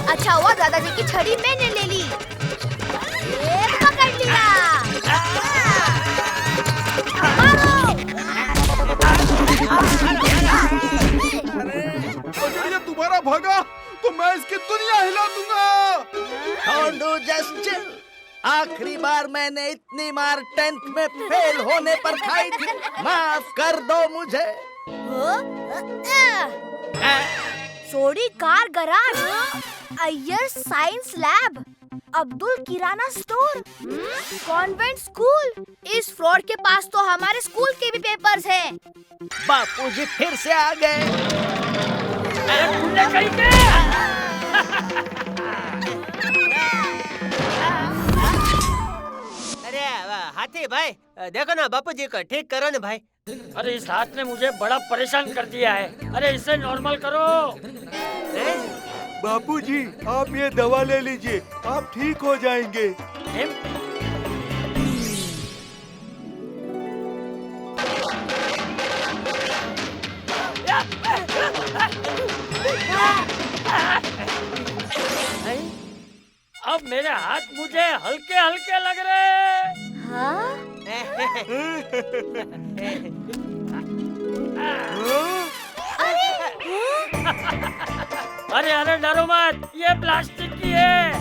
अच्छा हुआ दादाजी की छड़ी मैंने ले ली। ये पकड़ लिया। अगर ये दोबारा भागा तो मैं इसकी दुनिया हिला दूंगा। Don't do just chill। आखिरी बार मैंने इतनी मार 10th में फेल होने पर खाई थी, माफ कर दो मुझे। Sodhi car garage, Iyer science lab, Abdul किराना स्टोर, कॉन्वेंट स्कूल। इस फ्रॉड के पास तो हमारे स्कूल के भी पेपर्स हैं। बापूजी फिर से आ गए। अरे हाथी भाई, देखो ना बापूजी को ठीक करो ना भाई। अरे इस हाथ ने मुझे बड़ा परेशान कर दिया है। अरे इसे नॉर्मल करो। बापूजी आप ये दवा ले लीजिए, आप ठीक हो जाएंगे। अब मेरे हाथ मुझे हल्के हल्के लग रहे। हाँ? अरे अरे डरो मत, ये प्लास्टिक की है।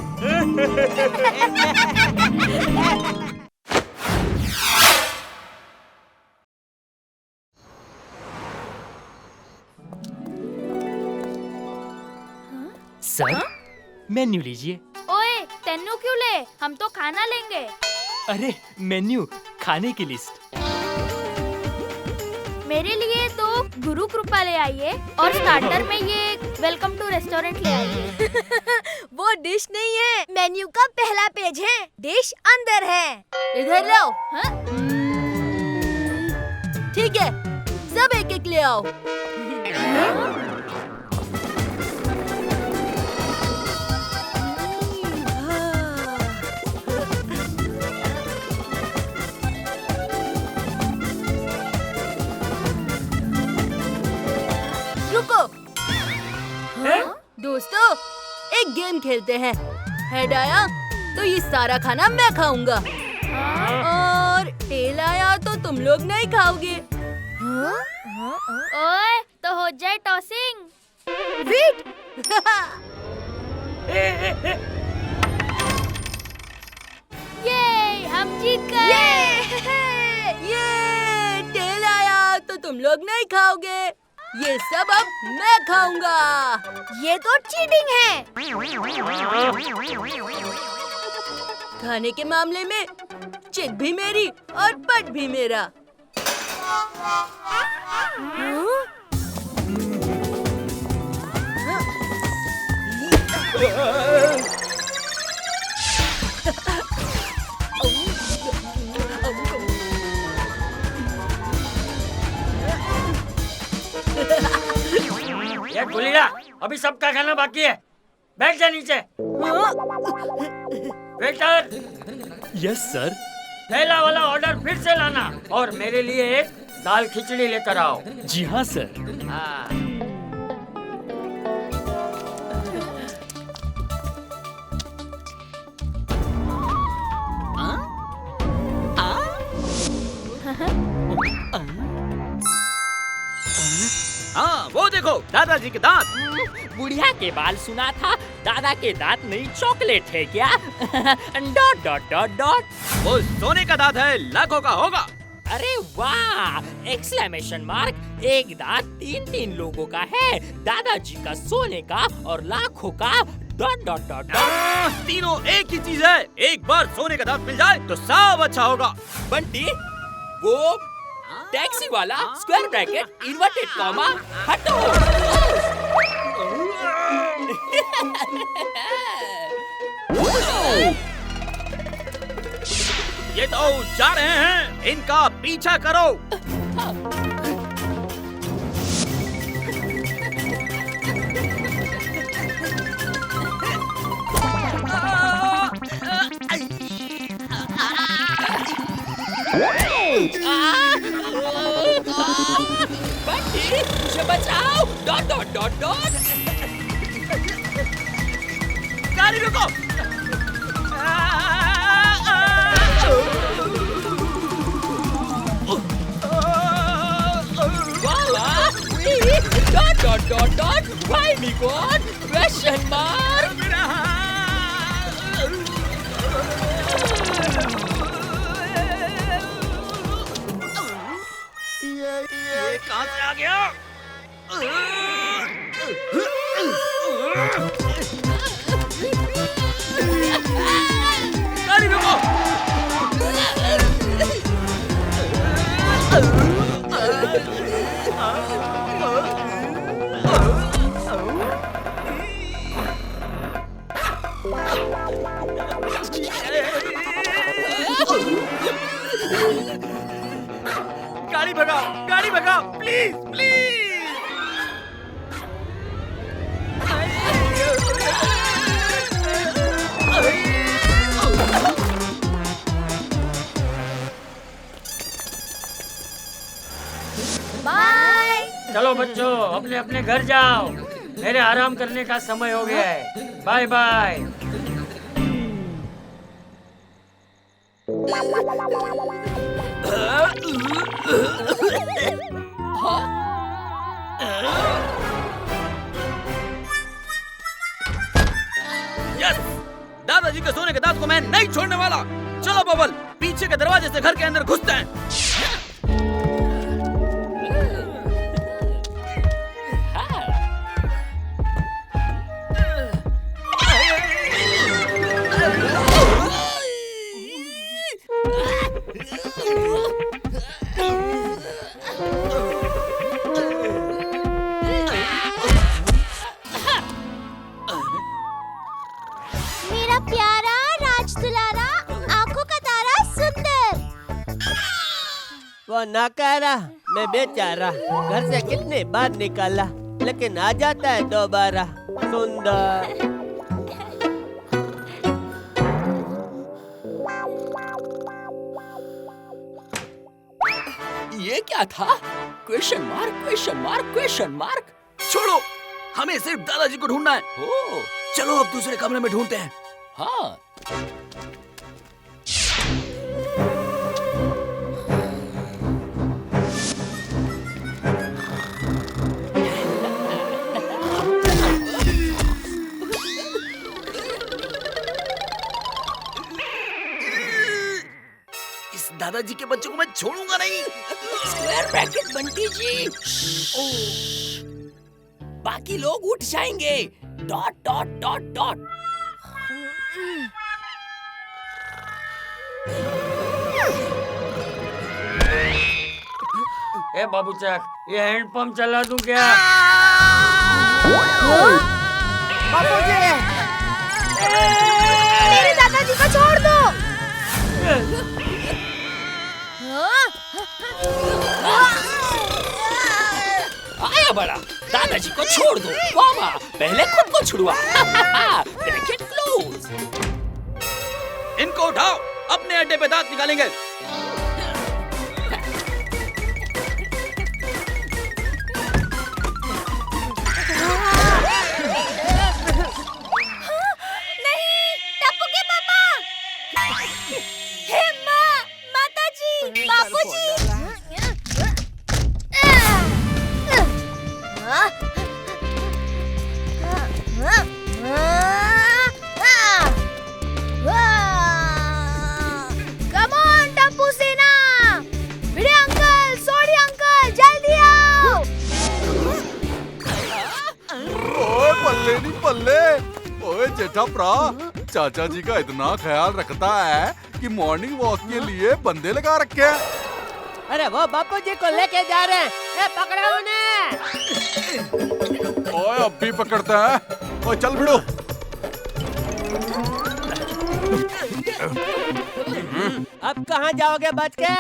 सर, मेन्यू लीजिए। ओए, तेन्नू क्यों ले? हम तो खाना लेंगे। अरे मेन्यू, खाने की लिस्ट। मेरे लिए तो गुरु कृपा ले आइए और स्टार्टर में ये वेलकम टू रेस्टोरेंट ले आइए। वो डिश नहीं है, मेन्यू का पहला पेज है, डिश अंदर है। इधर लाओ। ठीक है, सब एक एक ले आओ। रुको। दोस्तों, एक गेम खेलते हैं। हेड आया तो ये सारा खाना मैं खाऊंगा और तेल आया तो तुम लोग नहीं खाओगे। ओए तो हो जाए टॉसिंग। वेट। ये हम जीत गए। ये तेल आया तो तुम लोग नहीं खाओगे। ये सब अब मैं खाऊंगा। ये तो चीटिंग है। खाने के मामले में चिट भी मेरी और पट भी मेरा। ये गुलिया अभी सबका खाना बाकी है। बैठ जा नीचे। Waiter, yes sir. पहला वाला ऑर्डर फिर से लाना और मेरे लिए एक दाल खिचड़ी लेकर आओ। जी हाँ सर। हाँ। हाँ वो देखो दादाजी के दांत। बुढ़िया के बाल सुना था, दादा के दांत नहीं चॉकलेट है क्या? Dot dot dot dot. वो सोने का दांत है, लाखों का होगा। अरे वाह! Exclamation mark. एक दांत 3-3 लोगों का है, दादाजी का सोने का और लाखों का डॉट डॉट डॉट डॉट। तीनों एक ही चीज है। एक बार सोने का दांत मिल जाए तो सब अच्छा होगा। बंटी, वो टैक्सी वाला स्क्वायर ब्रैकेट इन्वर्टेड कॉमा हटो। ये तो जा रहे हैं, इनका पीछा करो। बंटी, मुझे बचाओ। Dot dot dot dot. गाड़ी रुको। Dot dot dot dot. Why me God? Question mark. ये कहाँ से आ गया? गाड़ी रुको। गाड़ी भगाओ प्लीज प्लीज। बाय। चलो बच्चों, अपने अपने घर जाओ। मेरे आराम करने का समय हो गया है। Bye bye. यस, दादाजी के सोने के दांत को मैं नहीं छोड़ने वाला। चलो बबल, पीछे के दरवाजे से घर के अंदर घुसते हैं। मेरा प्यारा राजदुलारा, आंखों का तारा सुंदर। वो नकारा, मैं बेचारा घर से कितने बार निकाला, लेकिन आ जाता है दोबारा। सुंदर। ये क्या था? Question mark question mark question mark. छोड़ो, हमें सिर्फ दादाजी को ढूंढना है। ओ, चलो अब दूसरे कमरे में ढूंढते हैं। हाँ। दादाजी के बच्चों को मैं छोड़ूंगा नहीं। Square bracket Bunty ji. बाकी लोग उठ जाएंगे। Dot dot dot dot. ए बाबू चक, ये हैंडपंप चला दूं क्या? बापूजी, मेरे दादाजी को छोड़ दो। आया बड़ा, दादाजी को छोड़ दो। मामा, पहले खुद को छुड़वा। Bracket close. इनको उठाओ, अपने अड्डे पे दांत निकालेंगे। चाचा जी का इतना ख्याल रखता है कि मॉर्निंग वॉक के लिए बंदे लगा रखे हैं। अरे वो बापूजी को लेके जा रहे हैं। ए, पकड़ो उन्हें। ओए अब भी पकड़ता है। ओए चल भिड़ो। अब कहाँ जाओगे बच के?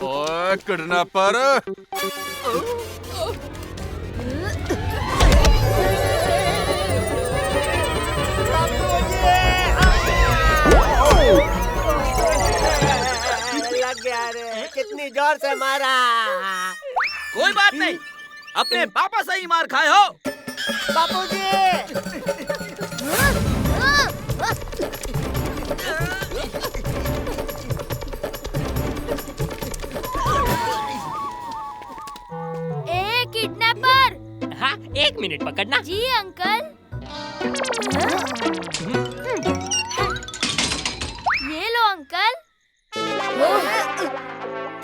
ओए किडनैपर। लग गया रे, कितनी जोर से मारा। कोई बात नहीं, अपने पापा से ही मार खाए हो। बापूजी। ए किडनैपर। हाँ, 1 मिनट पकड़ना। जी अंकल। ये लो अंकल।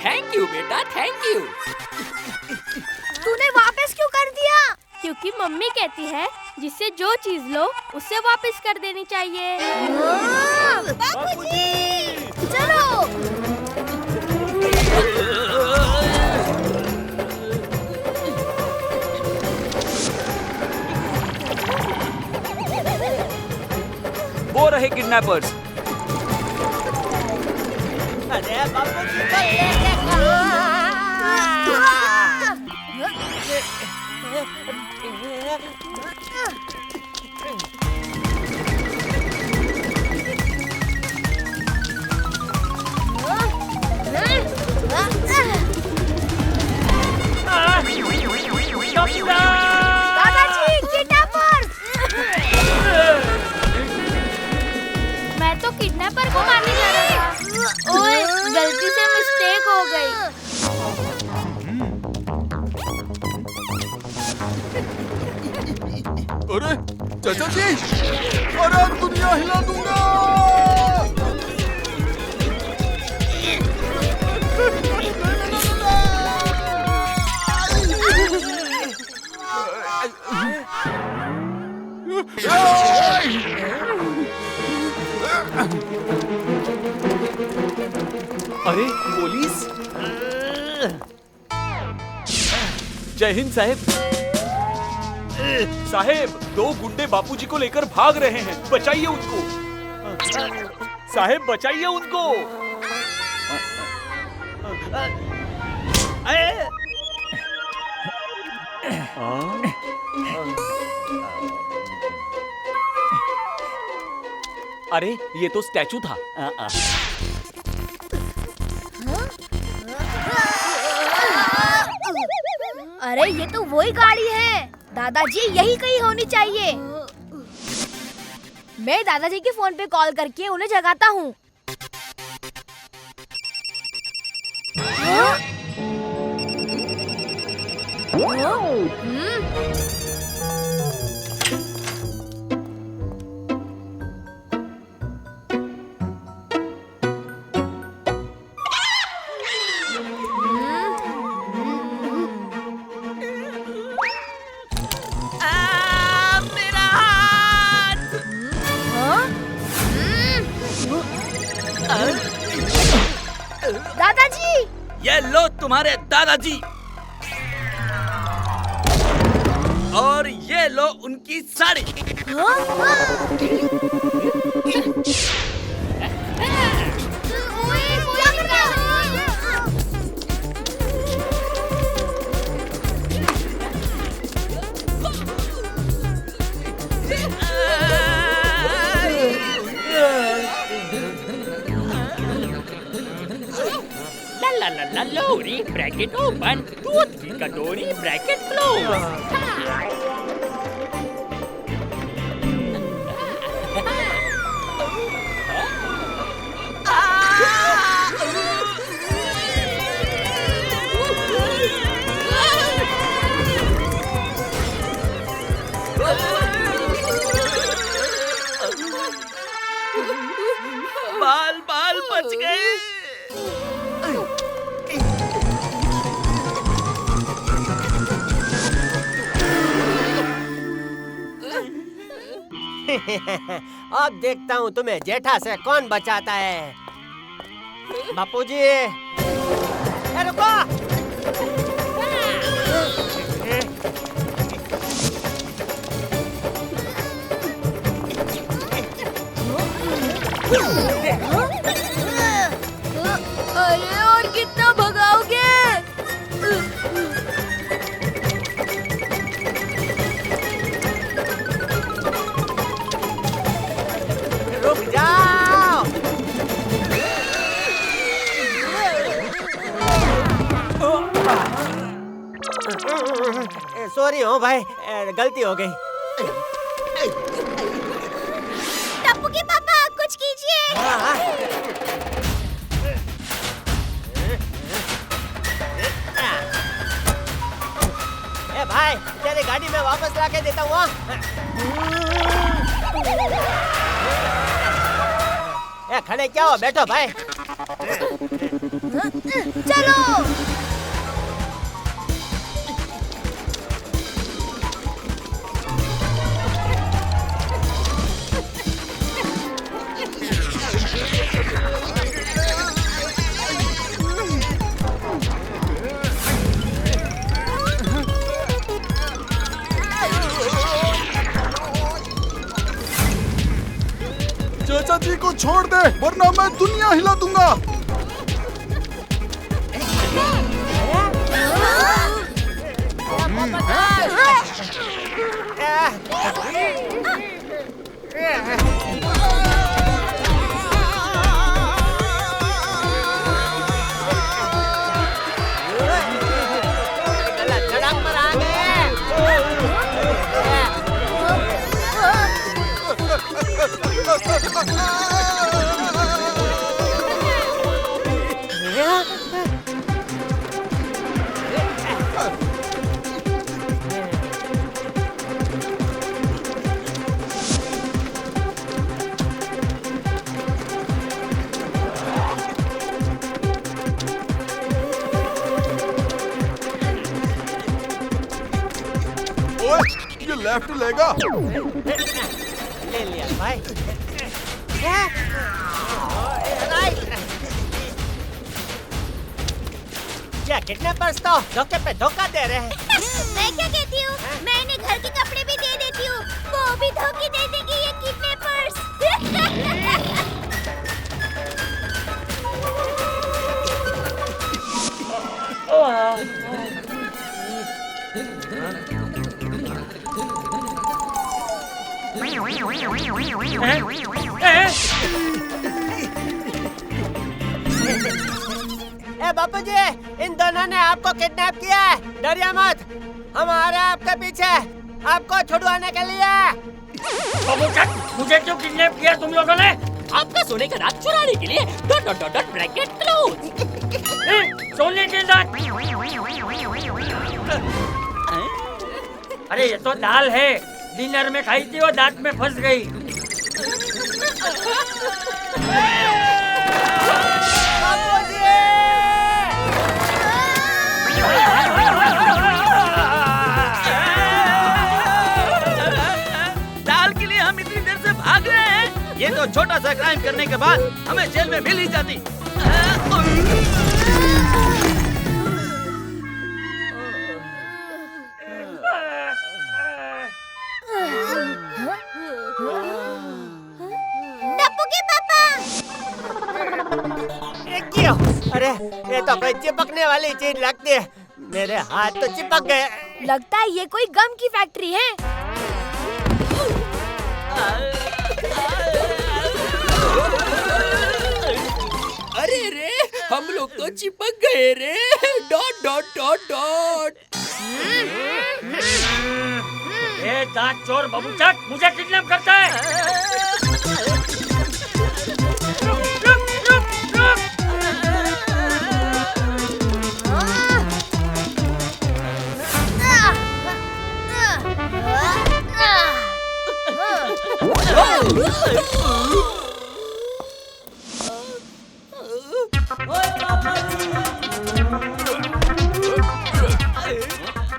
थैंक यू बेटा, थैंक यू। तूने वापस क्यों कर दिया? क्योंकि मम्मी कहती है जिससे जो चीज लो उसे वापस कर देनी चाहिए। बाबूजी, चलो। वो रहे किडनैपर्स। अरे बापूजी को लेके दादाजी, किडनैपर्स! मैं तो किडनैपर को मारने जा रहा था। ओए, गलती से मिस्टेक हो गई। अरे चाचा जी, अरे दुनिया हिला दूंगा। अरे पुलिस। जय हिंद साहेब। साहेब, 2 गुंडे बापूजी को लेकर भाग रहे हैं, बचाइए उनको। साहेब बचाइए उनको। अरे ये तो स्टैचू था। अरे ये तो वही गाड़ी है। दादाजी यही कहीं होनी चाहिए। मैं दादाजी के फोन पे कॉल करके उन्हें जगाता हूँ। ये लो तुम्हारे दादाजी, और ये लो उनकी साड़ी। ला ला ला लोरी ब्रैकेट ओपन, दूध की कटोरी ब्रैकेट क्लोज। बाल बाल बच गए। अब देखता हूँ तुम्हें जेठा से कौन बचाता है। बापूजी, रुको। अरे और कितना भगाओगे? रुक जाओ। सॉरी हो भाई, गलती हो गई। टप्पू के पापा कुछ कीजिए। ए भाई, तेरी गाड़ी में वापस लाके देता हूँ। ए खड़े क्या हो, बैठो भाई। चलो। चाचा जी को छोड़ दे, वरना मैं दुनिया हिला दूंगा। ये लेफ्ट लेगा। ले लिया भाई। क्या किडनैपर्स तो धोखे पे धोखा दे रहे हैं। मैं क्या कहती हूँ, मैं इन्हें घर के कपड़े भी दे देती हूँ, वो भी धोखे दे देंगे ये किडनैपर्स। ए बापूजी, इन दोनों ने आपको किडनैप किया है। डरिए मत, हम आ रहे हैं आपके पीछे, आपको छुड़वाने के लिए। मुझे क्यों किडनैप किया तुम लोगों ने? आपका सोने का दांत चुराने के लिए dot dot dot bracket close. सोने के दांत? अरे ये तो दाल है, डिनर में खाई थी, वो दांत में फंस गई। दाल के लिए हम इतनी देर से भाग रहे हैं। ये तो छोटा सा क्राइम करने के बाद हमें जेल में मिल ही जाती। अरे ये तो कोई चिपकने वाली चीज लगती है, मेरे हाथ तो चिपक गए। लगता है ये कोई गम की फैक्ट्री है। अरे रे, हम लोग तो चिपक गए रे। Dot dot dot dot. ये दांत चोर बबूचक मुझे किडनैप करता है।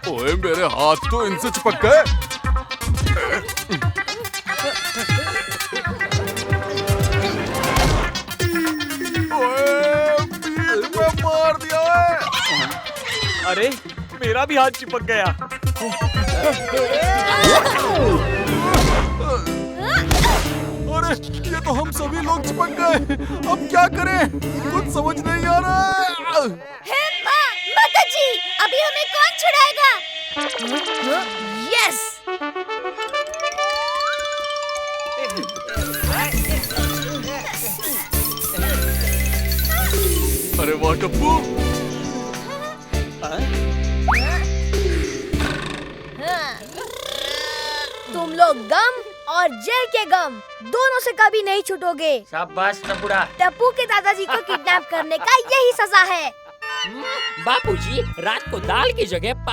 ओए मेरे हाथ तो इनसे चिपक गए। मैं मार दिया है। अरे मेरा भी हाथ चिपक गया। अरे ये तो हम सभी लोग चिपक गए, अब क्या करें कुछ समझ नहीं आ रहा है। माता जी, अभी हमें कौन छुड़ाएगा? यस। अरे वाह टप्पू, तुम लोग गम और जेल के गम दोनों से कभी नहीं छूटोगे। शाबाश टप्पूड़ा। टप्पू के दादाजी को किडनैप करने का यही सजा है। बापूजी, रात को दाल की जगह